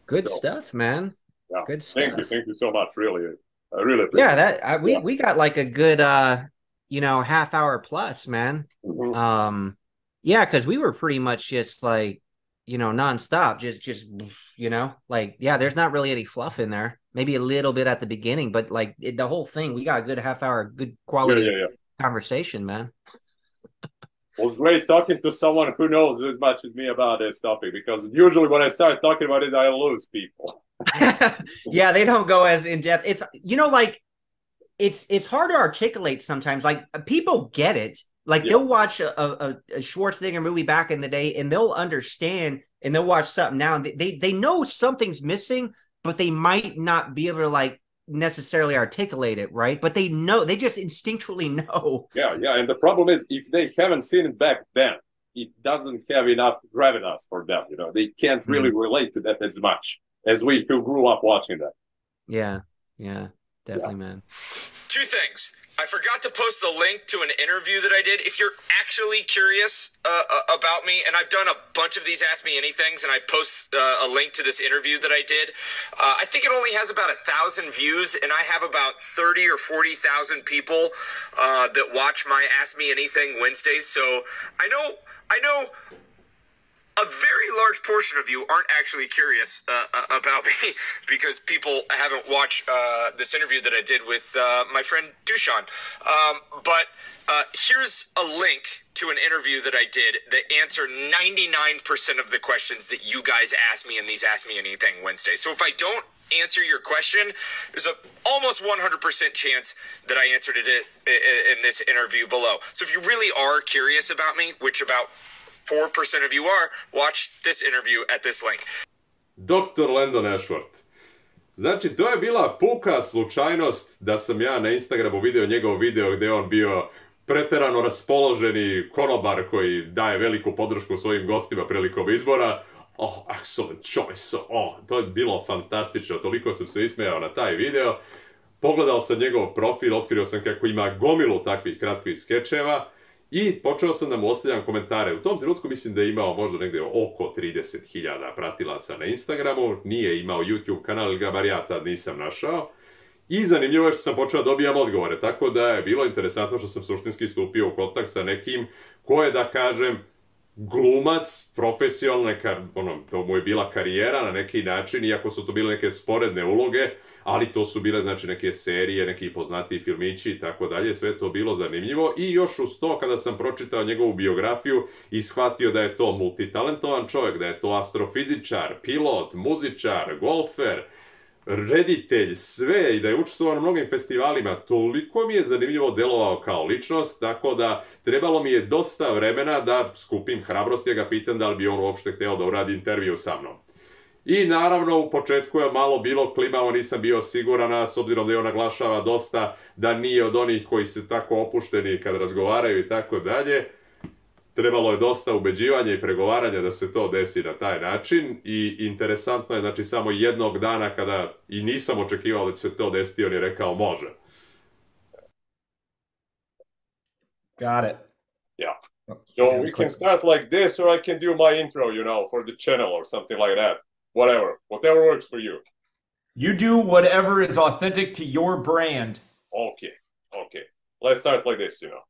Good stuff, man. Yeah. Good stuff. Thank you so much, really. I really appreciate it. We got like a good, half hour plus, man. Mm-hmm. Because we were pretty much just like, nonstop, just there's not really any fluff in there. Maybe a little bit at the beginning, but like the whole thing, we got a good half hour, good quality conversation, man. It was great talking to someone who knows as much as me about this topic, because usually when I start talking about it, I lose people. Yeah, they don't go as in depth. It's it's hard to articulate sometimes. Like people get it. Like they'll watch a Schwarzenegger movie back in the day, and they'll understand, and they'll watch something now. They know something's missing, but they might not be able to necessarily articulate it, right? But they know, they just instinctually know. Yeah. And the problem is, if they haven't seen it back then, it doesn't have enough gravitas for them. They can't really relate to that as much as we who grew up watching that. Yeah, definitely, man. Two things. I forgot to post the link to an interview that I did. If you're actually curious about me, and I've done a bunch of these Ask Me Anythings, and I post a link to this interview that I did. I think it only has about 1,000 views, and I have about 30 or 40,000 people that watch my Ask Me Anything Wednesdays. So I know a very large portion of you aren't actually curious about me because people haven't watched this interview that I did with my friend Dushan. But here's a link to an interview that I did that answered 99% of the questions that you guys asked me in these Ask Me Anything Wednesdays. So if I don't answer your question, there's a almost 100% chance that I answered it in this interview below. So if you really are curious about me, which about 4% of you are, watch this interview at this link. Dr. Landon Ashworth. Znači, to je bila puka slučajnost da sam ja na Instagramu vidio njegov video gdje on bio preterano raspoloženi konobar koji daje veliku podršku svojim gostima prilikom izbora. Oh, excellent choice. Oh, to je bilo fantastično. Toliko sam se ismejao na taj video. Pogledao sam njegov profil, otkrio sam kako ima gomilu takvih kratkih skečeva i počeo sam da mu ostavljam komentare. U tom trenutku mislim da je imao možda negdje oko 30.000 pratilaca na Instagramu. Nije imao YouTube kanal, ili ga bar ja tad nisam našao. I zanimljivo je što sam počeo da dobijam odgovore, tako da je bilo interesantno što sam suštinski stupio u kontakt sa nekim ko je, da kažem, glumac, profesionalne, to mu je bila karijera na neki način, iako su to bile neke sporedne uloge, ali to su bile, znači, neke serije, neki poznatiji filmići i tako dalje, sve to bilo zanimljivo. I još uz to, kada sam pročitao njegovu biografiju i shvatio da je to multitalentovan čovjek, da je to astrofizičar, pilot, muzičar, golfer, reditelj, sve, i da je učestvovao na mnogim festivalima, toliko mi je zanimljivo delovao kao ličnost, tako da trebalo mi je dosta vremena da skupim hrabrost i ga pitam da li bi on uopšte hteo da uradi intervju sa mnom. I naravno u početku je malo bilo klimavo, nisam bio siguran, a s obzirom da je on naglašava dosta da nije od onih koji su tako opušteni kad razgovaraju i tako dalje. Trebalo je dosta ubeđivanja i pregovaranja da se to desi na taj način i interesantno je, znači, samo jednog dana kada i nisam očekivao da će se to desiti, on je rekao može. Got it. Yeah. So we can start like this, or I can do my intro, you know, for the channel or something like that. Whatever works for you. You do whatever is authentic to your brand. Okay. Let's start like this, you know.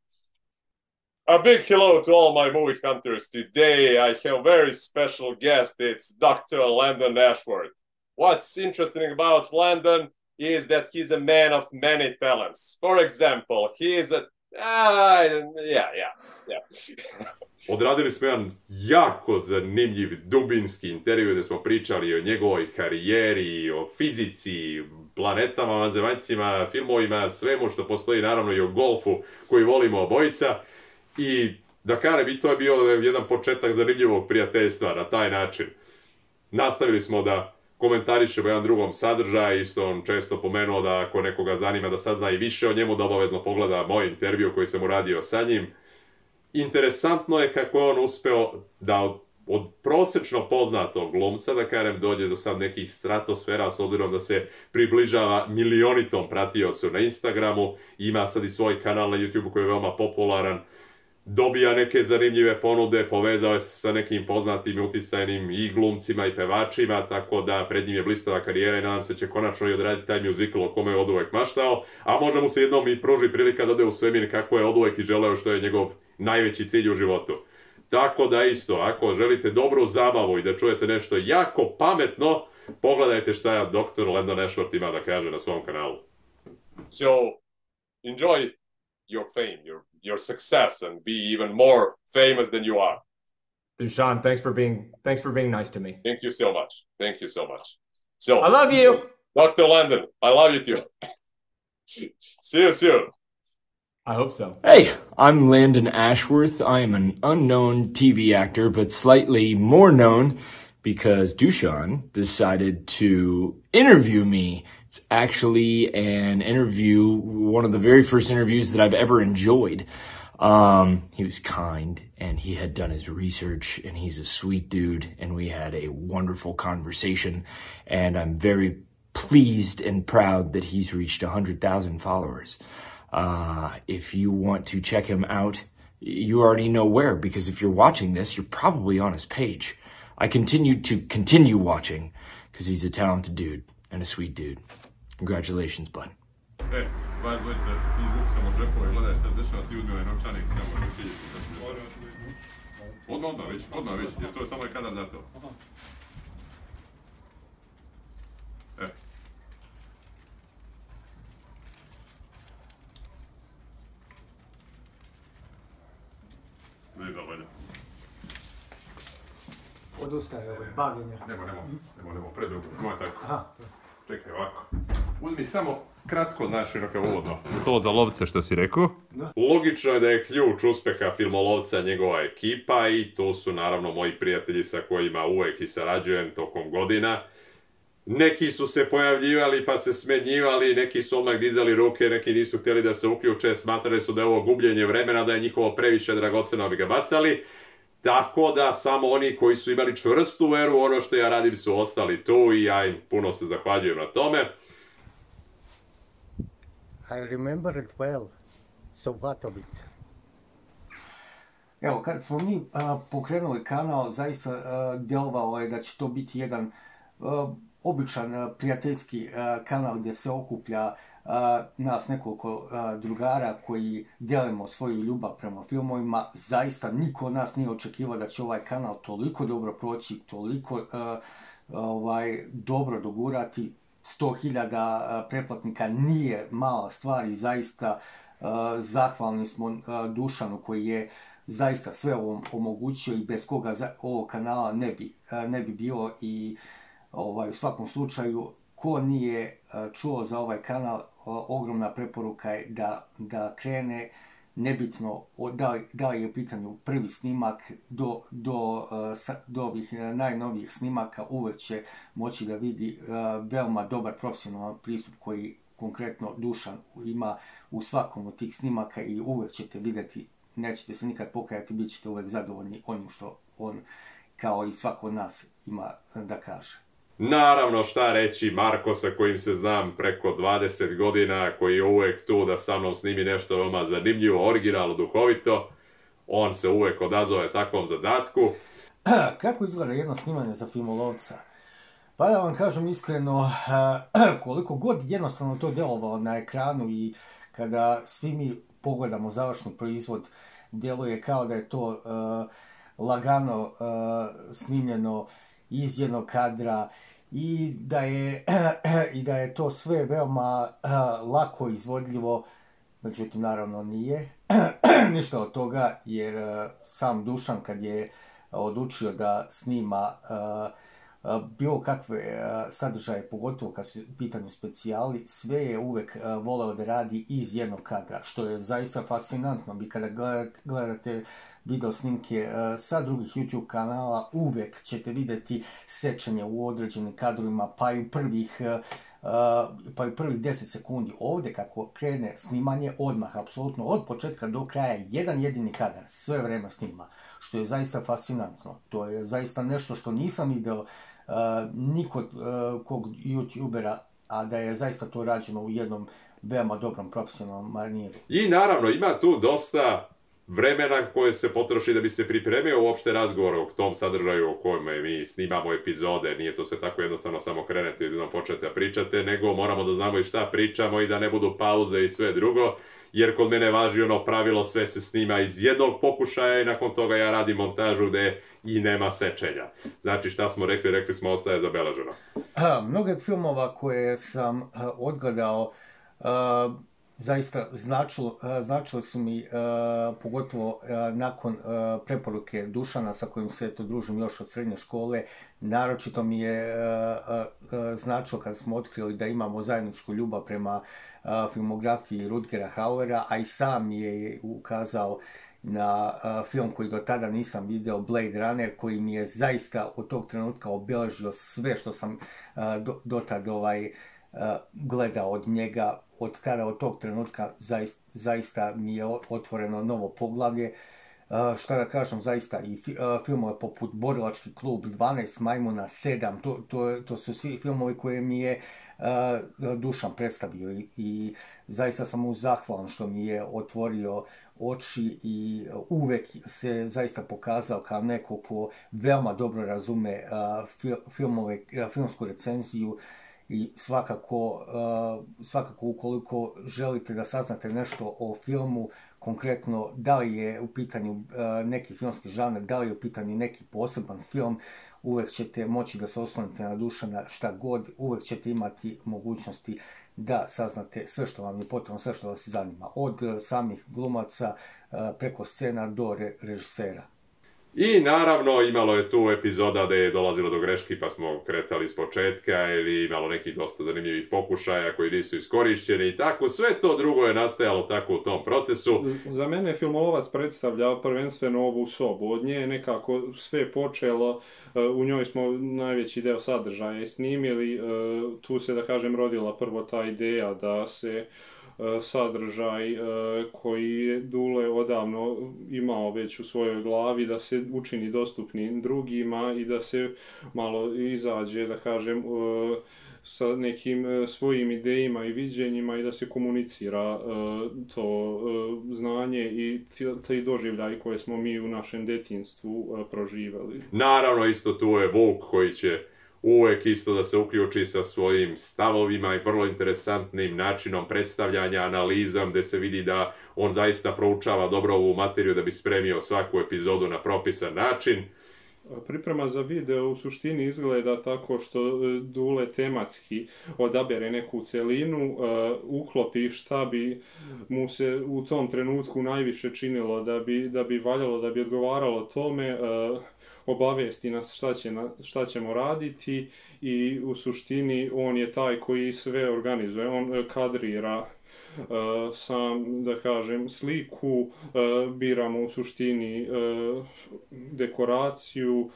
A big hello to all my movie hunters. Today I have a very special guest. It's Dr. Landon Ashworth. What's interesting about Landon is that he's a man of many talents. For example, he is a... yeah. Odradili smo jedan jako zanimljiv dubinski intervju gdje smo pričali o njegovoj karijeri, o fizici, planetama, vanzemaljcima, filmovima, svemu što postoji, naravno i o golfu koji volimo obojica. I da kažem, i to je bio jedan početak zanimljivog prijateljstva na taj način. Nastavili smo da komentarišemo jedan drugom sadržaj, isto on često pomenuo da ako nekoga zanima da sazna i više o njemu, da obavezno pogleda moj intervju koji sam uradio sa njim. Interesantno je kako je on uspeo da od prosečno poznatog glumca, da kažem, dođe do sad nekih stratosfera, s obzirom da se približava milionitom pratiocu na Instagramu, ima sad i svoj kanal na YouTube koji je veoma popularan, dobija neke zanimljive ponude, povezao je se sa nekim poznatim uticajnim i glumcima i pevačima, tako da pred njim je blistava karijera i nadam se će konačno i odraditi taj musical o kome je oduvek maštao, a možda mu se jednom i pruži prilika da ode u svemir kako je oduvek i želeo, što je njegov najveći cilj u životu. Tako da isto, ako želite dobru zabavu i da čujete nešto jako pametno, pogledajte šta Dr. Landon Ashworth ima da kaže na svom kanalu. So, enjoy your fame, your success, and be even more famous than you are. Dushan, thanks for being nice to me. Thank you so much. So, I love you. Dr. Landon, I love you too. See you soon. I hope so. Hey, I'm Landon Ashworth. I am an unknown TV actor, but slightly more known because Dushan decided to interview me. It's actually an interview, one of the very first interviews that I've ever enjoyed. He was kind and he had done his research and he's a sweet dude and we had a wonderful conversation and I'm very pleased and proud that he's reached 100,000 followers. If you want to check him out, you already know where, because if you're watching this, you're probably on his page. I continue watching because he's a talented dude and a sweet dude. Congratulations, bud. Hey, vas dvojica, ti izvuči samo džepove, gledaj šta dešava, ti uzmi onaj novčanik, samo ne vidjeti. Odmah već, jer to je samo je kadar za to. Odustaje od bavljenja. Nemo, predugo, moj tako. Čekaj ovako. Uzmi samo kratko, znači, onako uvodno. To za lovce što si rekao. Logično je da je ključ uspjeha Filmolovca njegova ekipa i to su naravno moji prijatelji sa kojima uvijek i sarađujem tokom godina. Neki su se pojavljivali pa se smenjivali, neki su odmah dizali ruke, neki nisu htjeli da se uključe, smatrali su da je ovo gubljenje vremena, da je njihovo previše dragoceno, bi ga bacali. Tako da samo oni koji su imali čvrstu veru, ono što ja radim, su ostali tu i ja im puno se zahvaljujem na tome. I remember it well, so what of it? Evo, kad smo mi pokrenuli kanal, zaista djelovalo je da će to biti jedan običan prijateljski kanal gdje se okuplja nas nekoliko drugara koji dijelimo svoju ljubav prema filmovima. Zaista niko od nas nije očekivao da će ovaj kanal toliko dobro proći, toliko dobro dogurati. 100.000 pretplatnika nije mala stvar i zaista zahvalni smo Dušanu koji je zaista sve ovo omogućio i bez koga ovog kanala ne bi bilo. I u svakom slučaju, ko nije čuo za ovaj kanal, ogromna preporuka je da krene, nebitno da li je u pitanju prvi snimak do ovih najnovijih snimaka, uvek će moći da vidi veoma dobar profesionalan pristup koji konkretno Dušan ima u svakom od tih snimaka i uvek ćete vidjeti, nećete se nikad pokajati, bit ćete uvek zadovoljni onim što on, kao i svako od nas, ima da kaže. Naravno, šta reći, Marko sa kojim se znam preko 20 godina, koji je uvijek tu da sa mnom snimi nešto veoma zanimljivo, originalno, duhovito, on se uvijek odazove takvom zadatku. Kako izgleda jedno snimanje za Filmolovca? Pa da vam kažem iskreno, koliko god jednostavno to djelovalo na ekranu i kada svi mi pogledamo završni proizvod, djeluje kao da je to lagano snimljeno iz jednog kadra i da je to sve veoma lako izvodljivo, međutim naravno nije ništa od toga, jer sam Dušan kad je odlučio da snima bilo kakve sadržaje, pogotovo kad su u pitanju specijali, sve je uvek voleo da radi iz jednog kadra, što je zaista fascinantno. Vi kada gledate video snimke sa drugih YouTube kanala, uvek ćete vidjeti sečenje u određenim kadrovima, pa i prvih 10 sekundi. Ovdje kako krene snimanje, odmah, apsolutno od početka do kraja, jedan jedini kadar, sve vreme snima, što je zaista fascinantno. To je zaista nešto što nisam video nikod kog YouTubera, a da je zaista to rađeno u jednom veoma dobrom profesionalnom maniru. I naravno, ima tu dosta vremena koje se potroši da bi se pripremio uopšte razgovor o tom sadržaju o kojem mi snimamo epizode. Nije to sve tako jednostavno samo krenete i da počnete pričate, nego moramo da znamo i šta pričamo i da ne budu pauze i sve drugo, jer kod mene važi ono pravilo, sve se snima iz jednog pokušaja i nakon toga ja radim montažu gde i nema sečenja. Znači šta smo rekli smo ostaje zabeleženo. Mnogo filmova koje sam odgledao zaista značilo su mi, pogotovo nakon preporuke Dušana sa kojim se družim još od srednje škole. Naročito mi je značilo kad smo otkrili da imamo zajedničku ljubav prema filmografiji Rutgera Hauera, a i sam je ukazao na film koji do tada nisam video, Blade Runner, koji mi je zaista od tog trenutka obeležio sve što sam do tada gledao od njega. Od tada, od tog trenutka, zaista mi je otvoreno novo poglavlje. Šta da kažem, zaista i filmove poput Borilački klub, 12 majmuna, 7, to su svi filmovi koje mi je Dušan predstavio i zaista sam mu zahvalan što mi je otvorio oči i uvek se zaista pokazao kao neko ko veoma dobro razume filmsku recenziju. I svakako ukoliko želite da saznate nešto o filmu, konkretno da li je u pitanju neki filmski žanr, da li je u pitanju neki poseban film, uvek ćete moći da se oslonite na Dušana šta god, uvek ćete imati mogućnosti da saznate sve što vam je potrebno, sve što vas zanima, od samih glumaca preko scena do režisera. I naravno imalo je tu epizoda da je dolazilo do greški pa smo kretali s početka ili imalo nekih dosta zanimljivih pokušaja koji nisu iskorišćeni i tako. Sve to drugo je nastajalo tako u tom procesu. Za mene Filmolovac predstavlja prvenstveno ovu sobu. Od nje je nekako sve počelo, u njoj smo najveći deo sadržaja snimili. Tu se, da kažem, rodila prvo ta ideja da se sadržaj koji je Dule odavno imao već u svojoj glavi, da se učini dostupnim drugima i da se malo izađe, da kažem, sa nekim svojim idejima i viđenjima i da se komunicira to znanje i ti doživljaj koje smo mi u našem detinjstvu proživali. Naravno, isto tu je Vuk koji će uvek isto da se uključi sa svojim stavovima i vrlo interesantnim načinom predstavljanja, analizam, gde se vidi da on zaista proučava dobro ovu materiju da bi spremio svaku epizodu na propisan način. Priprema za video u suštini izgleda tako što Dule tematski odabere neku celinu, uklopi šta bi mu se u tom trenutku najviše činilo da bi valjalo, da bi odgovaralo tome, obavesti nas šta ćemo raditi i u suštini on je taj koji sve organizuje, on kadrira sam, da kažem, sliku, biramo u suštini dekoraciju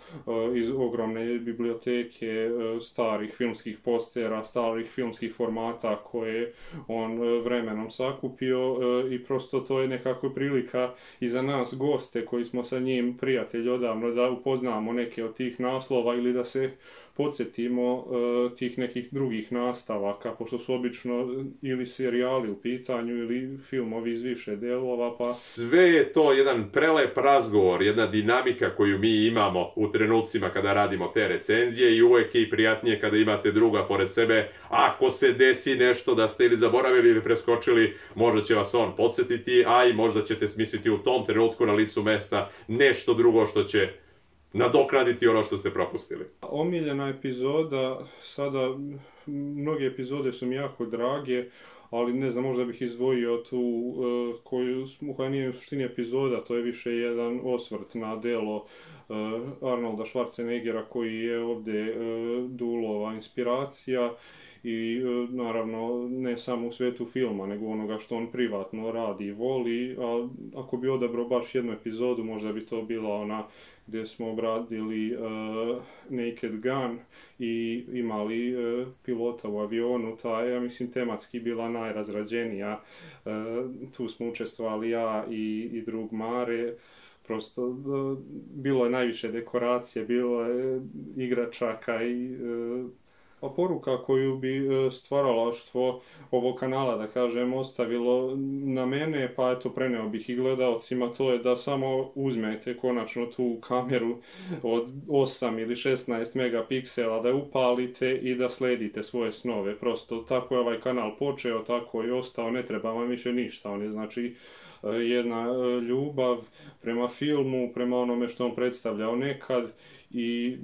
iz ogromne biblioteke starih filmskih postera, starih filmskih formata koje on vremenom sakupio i prosto to je nekako prilika i za nas goste koji smo sa njim prijatelji odavno da upoznamo neke od tih naslova ili da se podsjetimo tih nekih drugih nastavaka, pošto su obično ili serijali u pitanju ili filmovi iz više delova, pa... Sve je to jedan prelep razgovor, jedna dinamika koju mi imamo u trenucima kada radimo te recenzije i uvek je i prijatnije kada imate druga pored sebe. Ako se desi nešto da ste ili zaboravili ili preskočili, možda će vas on podsjetiti, a i možda ćete smisliti u tom trenutku na licu mesta nešto drugo što će nadoknaditi ono što ste propustili. Omiljena epizoda, sada mnoge epizode su mi jako drage, ali ne znam, možda bih izdvojio tu koja nije u suštini epizoda, to je više jedan osvrt na delo Arnolda Schwarzeneggera koji je ovdje Dulova inspiracija i naravno ne samo u svijetu filma, nego onoga što on privatno radi i voli, a ako bi odabrao baš jednu epizodu, možda bi to bila ona gdje smo obradili Naked Gun i imali pilota u avionu, ta ja mislim tematski bila najrazrađenija. Tu smo učestvovali ja i drug Mare, prosto bilo je najviše dekoracije, bilo je igračaka i poruka koju bi stvaralaštvo ovog kanala, da kažem, ostavilo na mene, pa eto preneo bih i gledaocima, to je da samo uzmete konačno tu kameru od 8 ili 16 megapiksela, da je upalite i da sledite svoje snove. Prosto tako je ovaj kanal počeo, tako je ostao, ne treba vam više ništa. On je znači jedna ljubav prema filmu, prema onome što on predstavljao nekad i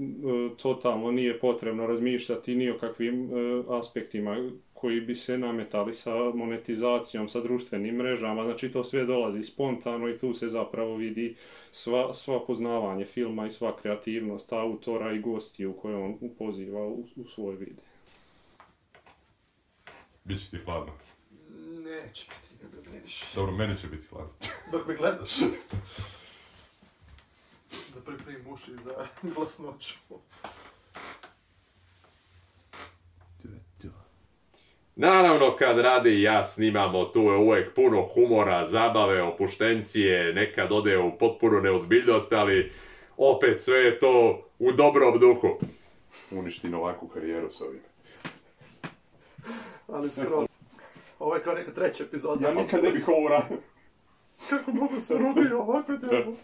totalno nije potrebno razmišljati ni o kakvim aspektima koji bi se nametali sa monetizacijom, sa društvenim mrežama. Znači to sve dolazi spontano i tu se zapravo vidi sva poznavanje filma i sva kreativnost autora i gostiju koje on upoziva u svoj vid. Biće ti hladno? Neće biti, ne brineš. Dobro, meni će biti hladno. Dok me gledaš. Da pripremim uši za glasnoću. Naravno, kad Rade i ja snimamo, tu je uvek puno humora, zabave, opuštencije, nekad ode u potpunu neozbiljnost, ali opet sve je to u dobrom duhu. Uništi Novaku karijeru s ovim. Ali skoro, ovo je kao neka treća epizoda. Ja nikad ne bih ovo radio. Kako mogu se rodi ovako djelo?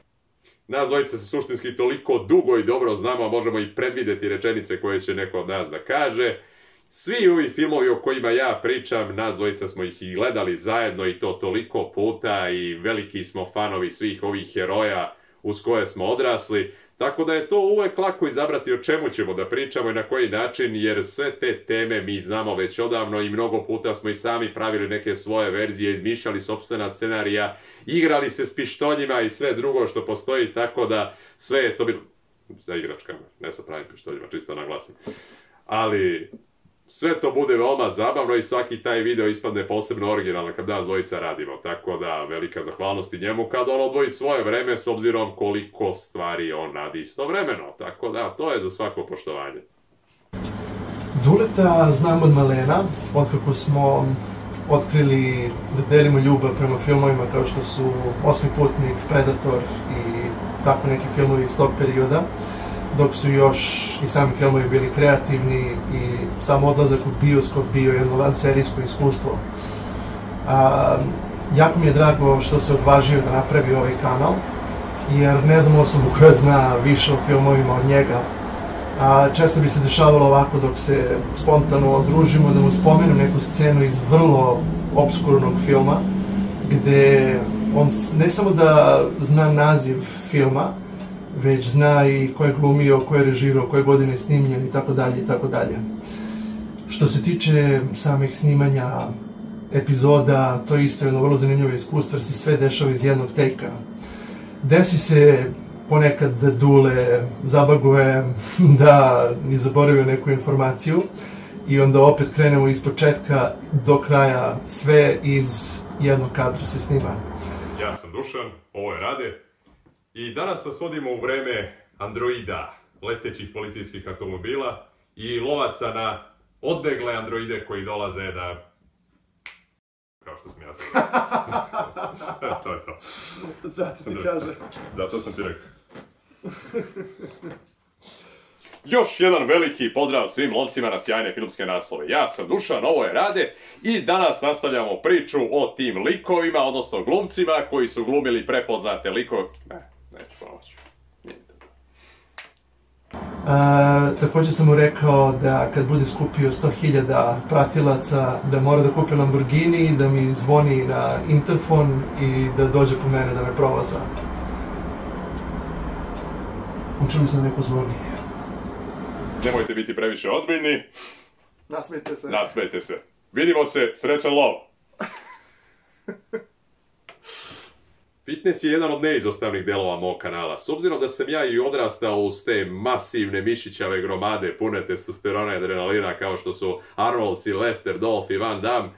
Nas dvojica se suštinski toliko dugo i dobro znamo, a možemo i predvidjeti rečenice koje će neko od nas da kaže. Svi ovi filmovi o kojima ja pričam, nas dvojica smo ih i gledali zajedno i to toliko puta i veliki smo fanovi svih ovih heroja uz koje smo odrasli. Tako da je to uvek lako izabrati o čemu ćemo da pričamo i na koji način, jer sve te teme mi znamo već odavno i mnogo puta smo i sami pravili neke svoje verzije, izmišljali sopstvena scenarija, igrali se s pištoljima i sve drugo što postoji, tako da sve je to bilo... Sa igračkama, ne sa pravim pištoljima, čisto naglasim. Ali... sve to bude veoma zabavno i svaki taj video ispadne posebno originalno kad nas dvojica radimo, tako da velika zahvalnost i njemu kad on odvoji svoje vreme s obzirom koliko stvari on radi istovremeno, tako da to je za svako poštovanje. Duleta znam od malena, otkako smo otkrili da delimo ljubav prema filmovima kao što su Osmi putnik, Predator i tako neki filmovi iz tog perioda, dok su još i sami filmovi bili kreativni i sam odlazak u bioskop bio jedno vanserijsko iskustvo. Jako mi je drago što se odvažio da napravi ovaj kanal, jer ne znam osobu koja zna više o filmovima od njega. Često bi se dešavalo ovako dok se spontano družimo da mu spomenem neku scenu iz vrlo obskurnog filma, gde on ne samo da zna naziv filma, već zna i ko je glumio, ko je režirao, koje godine je snimljen i tako dalje i tako dalje. Što se tiče samih snimanja epizoda, to je isto jedno vrlo zanimljivo iskustvo jer se sve dešava iz jednog tejka. Desi se ponekad da Dule zabaguje, da ni zaboravio neku informaciju i onda opet krenemo iz početka do kraja, sve iz jednog kadra se snima. Ja sam Dušan, ovo je Rade. I danas vas vodimo u vreme androida, letećih policijskih automobila i lovaca na odbegle androide koji dolaze da... Kao što sam ja sam. To je to. Zato ti kaže. Zato sam ti rekao. Još jedan veliki pozdrav svim lovcima na sjajne filmske naslove. Ja sam Dušan, ovo je Rade i danas nastavljamo priču o tim likovima, odnosno glumcima koji su glumili prepoznate likove. Neću pomoći. Također sam mu rekao da kad bude skupio 100.000 pratilaca da mora da kupi Lamborghini, da mi zvoni na interfon i da dođe po mene da me provaza. Učili sam neko zvoni. Nemojte biti previše ozbiljni. Nasmijte se. Nasmijte se. Vidimo se, srećan lov. Fitness je jedan od neizostavnih delova mog kanala. S obzirom da sam ja i odrastao uz te masivne mišićave gromade pune testosterona i adrenalina kao što su Arnold, Sylvester, Dolph i Van Damme,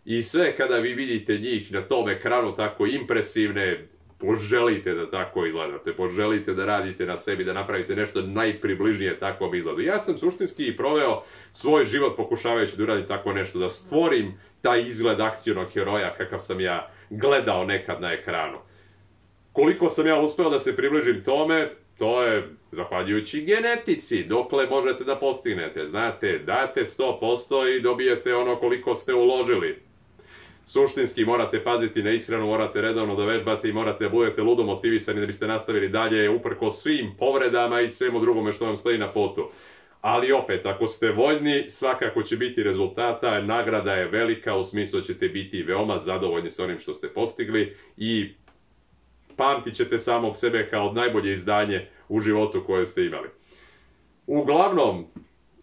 i sve kada vi vidite njih na tom ekranu tako impresivne, poželite da tako izgledate, poželite da radite na sebi, da napravite nešto najpribližnije takvom izgledu. Ja sam suštinski proveo svoj život pokušavajući da uradim tako nešto, da stvorim taj izgled akcionog heroja kakav sam ja gledao nekad na ekranu. Koliko sam ja uspeo da se približim tome, to je zahvaljujući genetici, dokle možete da postignete. Znate, date 100% i dobijete ono koliko ste uložili. Suštinski morate paziti na ishranu, morate redovno da vežbate i morate da budete ludo motivisani da biste nastavili dalje uprko svim povredama i svemu drugome što vam stoji na putu. Ali opet, ako ste voljni, svakako će biti rezultata, nagrada je velika, u smislu ćete biti veoma zadovoljni sa onim što ste postigli i pamtit ćete samog sebe kao najbolje izdanje u životu koje ste imali. Uglavnom,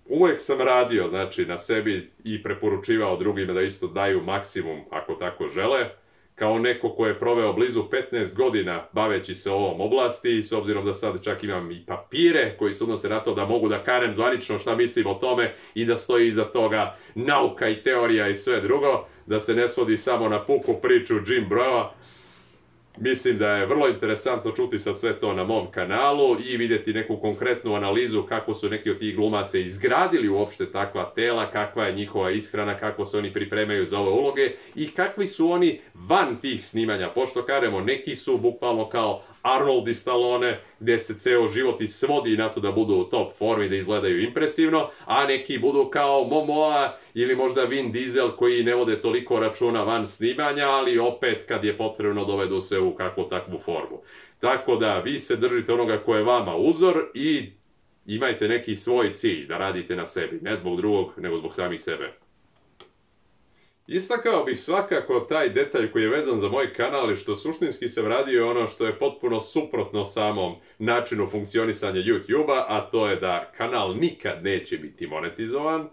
uvek sam radio, znači, na sebi i preporučivao drugima da isto daju maksimum ako tako žele. Kao neko ko je proveo blizu 15 godina baveći se ovom oblasti i s obzirom da sad čak imam i papire koji se odnose na to da mogu da kažem zvanično šta mislim o tome i da stoji iza toga nauka i teorija i sve drugo, da se ne svodi samo na puku priču Jim Broa. Mislim da je vrlo interesantno čuti sad sve to na mom kanalu i vidjeti neku konkretnu analizu kako su neki od tih glumaca izgradili uopšte takva tela, kakva je njihova ishrana, kako se oni pripremaju za ove uloge i kakvi su oni van tih snimanja. Pošto kažemo, neki su bukvalno kao Arnold i Stallone, gdje se ceo život i svodi na to da budu u top formi, da izgledaju impresivno, a neki budu kao Momoa ili možda Vin Diesel koji ne vode toliko računa van snimanja, ali opet kad je potrebno dovedu se u kakvu takvu formu. Tako da vi se držite onoga ko je vama uzor i imajte neki svoj cilj da radite na sebi, ne zbog drugog, nego zbog samih sebe. Istakao bih svakako taj detalj koji je vezan za moj kanal i što suštinski sam radio ono što je potpuno suprotno samom načinu funkcionisanja YouTube-a, a to je da kanal nikad neće biti monetizovan,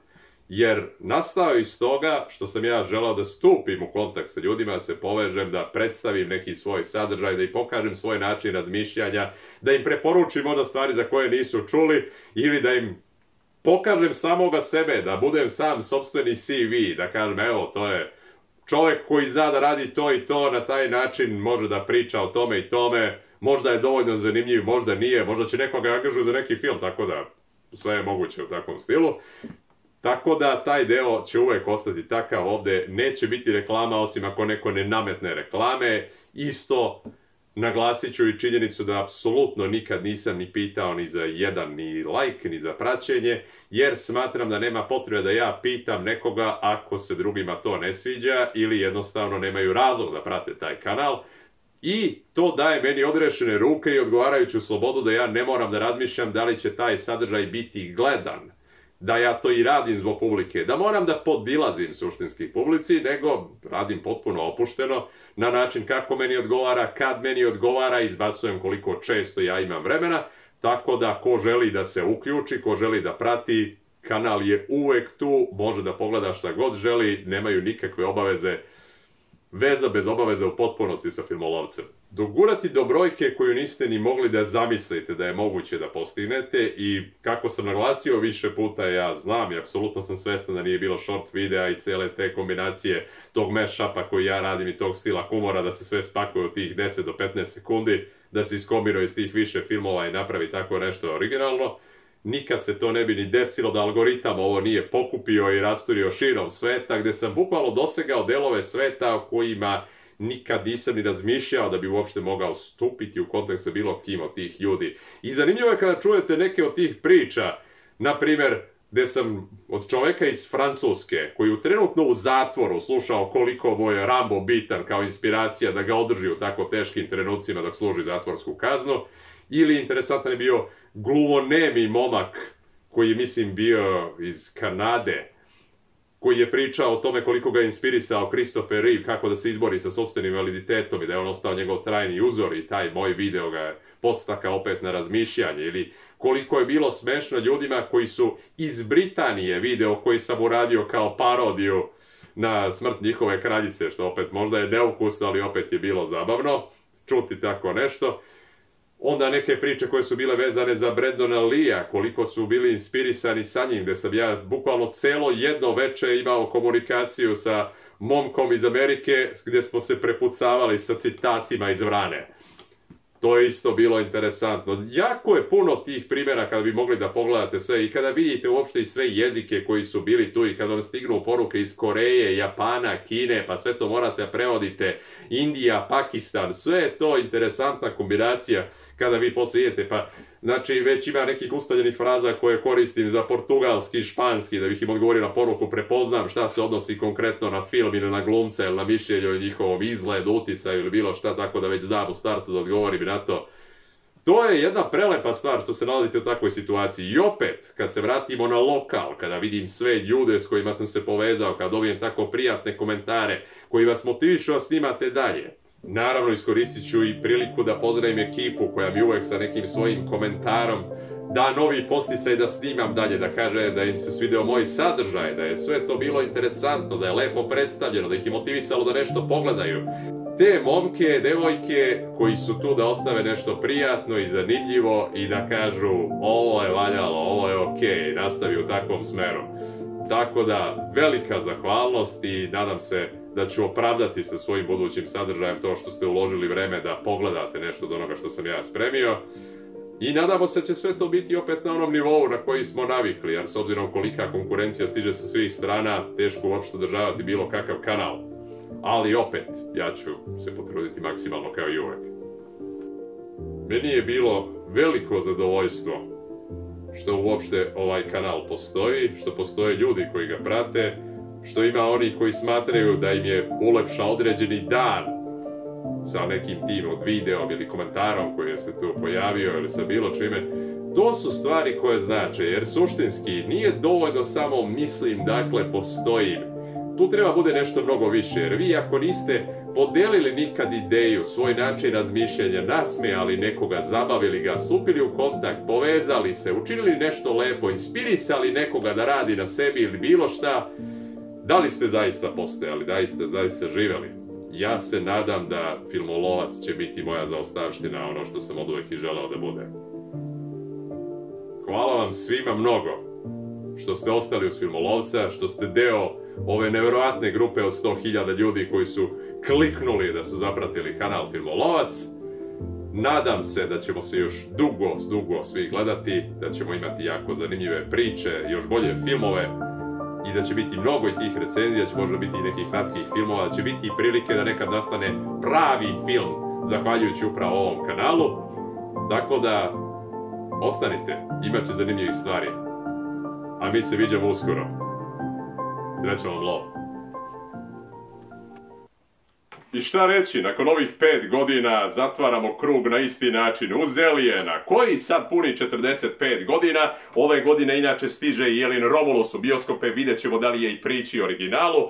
jer nastao iz toga što sam ja želao da stupim u kontakt sa ljudima, da se povežem, da predstavim neki svoj sadržaj, da im pokažem svoj način razmišljanja, da im preporučim možda stvari za koje nisu čuli ili da im pokažem samoga sebe, da budem sam sopstveni CV, da kažem evo to je čovjek koji zna da radi to i to, na taj način može da priča o tome i tome, možda je dovoljno zanimljiv, možda nije, možda će nekoga angažuju za neki film, tako da sve je moguće u takvom stilu. Tako da taj deo će uvek ostati takav, ovdje neće biti reklama osim ako neko ne nametne reklame. Isto naglasit ću i činjenicu da apsolutno nikad nisam ni pitao ni za jedan ni like, ni za praćenje, jer smatram da nema potrebe da ja pitam nekoga ako se drugima to ne sviđa ili jednostavno nemaju razlog da prate taj kanal. I to daje meni odrešene ruke i odgovarajuću slobodu da ja ne moram da razmišljam da li će taj sadržaj biti gledan, da ja to i radim zbog publike, da moram da podilazim suštinski publici, nego radim potpuno opušteno, na način kako meni odgovara, kad meni odgovara, izbacujem koliko često ja imam vremena, tako da ko želi da se uključi, ko želi da prati, kanal je uvek tu, može da pogleda šta god želi, nemaju nikakve obaveze, veza bez obaveza u potpunosti sa Filmolovcem. Dogurati do brojke koju niste ni mogli da zamislite da je moguće da postignete i kako sam naglasio više puta, ja znam i apsolutno sam svestan da nije bilo short videa i cele te kombinacije tog mashupa koji ja radim i tog stila humora, da se sve spakuje u tih 10 do 15 sekundi, da se iskombinuje iz tih više filmova i napravi tako nešto originalno. Nikad se to ne bi ni desilo da algoritam ovo nije pokupio i rasturio širom sveta, gde sam bukvalno dosegao delove sveta o kojima nikad nisam ni razmišljao da bi uopšte mogao stupiti u kontakt sa bilo kim od tih ljudi. I zanimljivo je kada čujete neke od tih priča, na primjer, gde sam od čoveka iz Francuske, koji je trenutno u zatvoru slušao koliko mu je Rambo bitan kao inspiracija da ga održi u tako teškim trenucima dok služi zatvorsku kaznu, ili interesantan je bio gluvonemi momak koji je, mislim, bio iz Kanade, koji je pričao o tome koliko ga je inspirisao Christopher Reeve, kako da se izbori sa sopstvenim invaliditetom i da je on ostao njegov trajni uzor i taj moj video ga je podstakao opet na razmišljanje, ili koliko je bilo smešno ljudima koji su iz Britanije video koji sam uradio kao parodiju na smrt njihove kraljice, što opet možda je neukusno, ali opet je bilo zabavno čuti tako nešto. Onda neke priče koje su bile vezane za Brandona Lee-a, koliko su bili inspirisani sa njim, gde sam ja bukvalno celo jedno veče imao komunikaciju sa momkom iz Amerike, gde smo se prepucavali sa citatima iz Vrane. To je isto bilo interesantno. Jako je puno tih primjera kada bi mogli da pogledate sve i kada vidite uopšte i sve jezike koji su bili tu i kada vam stignu poruke iz Koreje, Japana, Kine, pa sve to morate prevodite, Indija, Pakistan, sve je to interesantna kombinacija kada vi posle idete, pa znači već ima nekih ustaljenih fraza koje koristim za portugalski i španski, da bih im odgovorio na poruku, prepoznam šta se odnosi konkretno na film ili na glumca ili na mišljenje o njihovom izgledu, uticaju ili bilo šta, tako da već znam u startu da odgovorim na to. To je jedna prelepa stvar što se nalazite u takvoj situaciji. I opet, kad se vratimo na lokal, kada vidim sve ljude s kojima sam se povezao, kada dobijem tako prijatne komentare koji vas motivišu da snimate dalje, naravno iskoristit ću i priliku da pozdravim ekipu koja mi uvek sa nekim svojim komentarom da novi posticaj da snimam dalje, da kaže da im se svideo moj sadržaj, da je sve to bilo interesantno, da je lepo predstavljeno, da ih je motivisalo da nešto pogledaju. Te momke, devojke koji su tu da ostave nešto prijatno i zanimljivo i da kažu ovo je valjalo, ovo je okej, nastavi u takvom smeru. Tako da, velika zahvalnost i nadam se da ću opravdati sa svojim budućim sadržajem to što ste uložili vreme da pogledate nešto od onoga što sam ja spremio. I nadamo se da će sve to biti opet na onom nivou na koji smo navikli, jer s obzirom kolika konkurencija stiže sa svih strana, teško uopšte održavati bilo kakav kanal. Ali opet, ja ću se potruditi maksimalno kao i uvek. Meni je bilo veliko zadovoljstvo što uopšte ovaj kanal postoji, što postoje ljudi koji ga prate, što ima oni koji smatraju da im je ulepšao određeni dan sa nekim tim od videom ili komentarom koji je se tu pojavio ili sa bilo čime. To su stvari koje znače, jer suštinski nije dovoljno samo mislim, dakle postojim. tu treba bude nešto mnogo više, jer vi ako niste podelili nikad ideju, svoj način razmišljanja, nasmijali nekoga, zabavili ga, stupili u kontakt, povezali se, učinili nešto lepo, inspirisali nekoga da radi na sebi ili bilo šta, da li ste zaista postojali, da li ste zaista živeli? Ja se nadam da Filmolovac će biti moja zaostavština, ono što sam od uvek i želeo da bude. Hvala vam svima mnogo što ste ostali uz Filmolovca, što ste deo ove nevjerovatne grupe od 100.000 ljudi koji su kliknuli da su zapratili kanal Filmolovac. Nadam se da ćemo se još dugo svi gledati, da ćemo imati jako zanimljive priče, još bolje filmove i da će biti mnogo i tih recenzija, će možda biti i nekih kratkih filmova, da će biti i prilike da nekad nastane pravi film zahvaljujući upravo ovom kanalu. Tako da, ostanite, imat će zanimljivih stvari. A mi se viđamo uskoro. Srećan vam lov. I šta reći, nakon ovih 5 godina zatvaramo krug na isti način uz Elijena, koji sad puni 45 godina. Ove godine inače stiže i Elin Romulus u bioskope, vidjet ćemo da li je i priči originalu.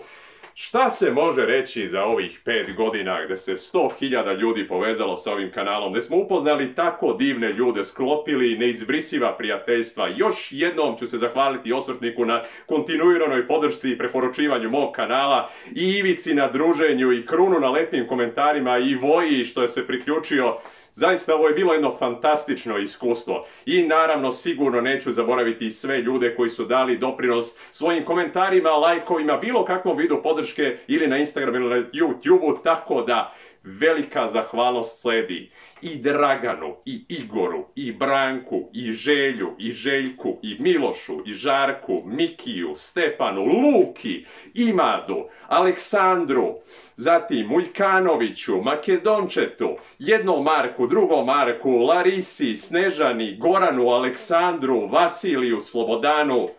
Šta se može reći za ovih 5 godina gde se 100.000 ljudi povezalo sa ovim kanalom, gde smo upoznali tako divne ljude, sklopili neizbrisiva prijateljstva. Još jednom ću se zahvaliti osvrtniku na kontinuiranoj podršci i preporučivanju mog kanala, i Ivici na druženju, i Krunu na lepim komentarima, i Voji što je se priključio. Zaista ovo je bilo jedno fantastično iskustvo i naravno sigurno neću zaboraviti sve ljude koji su dali doprinos svojim komentarima, lajkovima, bilo kakvom vidu podrške ili na Instagramu ili na YouTubeu, tako da velika zahvalnost sledi i Draganu, i Igoru, i Branku, i Želju, i Željku, i Milošu, i Žarku, Mikiju, Stefanu, Luki, Imadu, Aleksandru, zatim Muljkanoviću, Makedončetu, jednom Marku, drugom Marku, Larisi, Snežani, Goranu, Aleksandru, Vasiliju, Slobodanu.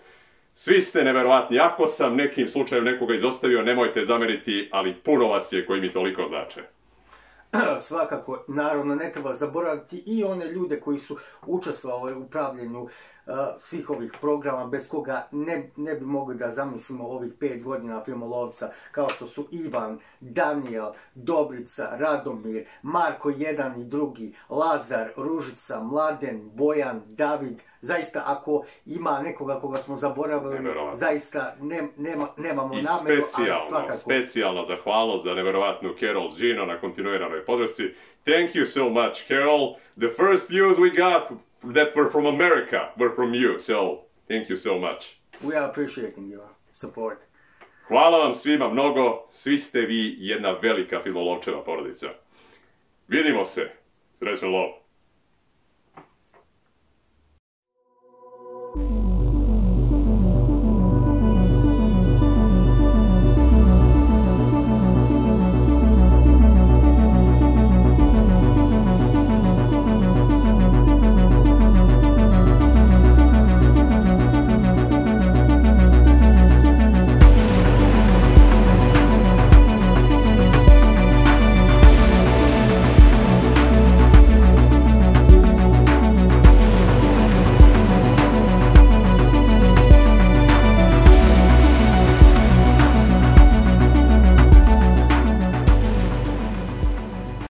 Svi ste neverovatni. Ako sam nekim slučajem nekoga izostavio, nemojte zameriti, ali puno vas je koji mi toliko znače. Svakako, naravno, ne treba zaboraviti i one ljude koji su učestvovali u pravljenju svih ovih programa, bez koga ne bi mogli da zamislimo ovih 5 godina Filmolovca, kao što su Ivan, Daniel, Dobrica, Radomir, Marko jedan i drugi, Lazar, Ružica, Mladen, Bojan, David. Zaista, ako ima nekoga koga smo zaboravili, zaista nemamo nameru, ali svakako. Specijalno zahvalnost za neverovatnu Carol Gino na kontinuiranoj podršci. Thank you so much, Carol. The first views we got that were from America were from you, so thank you so much. We are appreciating your support. Hvala vam svima mnogo, svi ste vi jedna velika Filmolovčeva porodica. Vidimo se, srećan lov.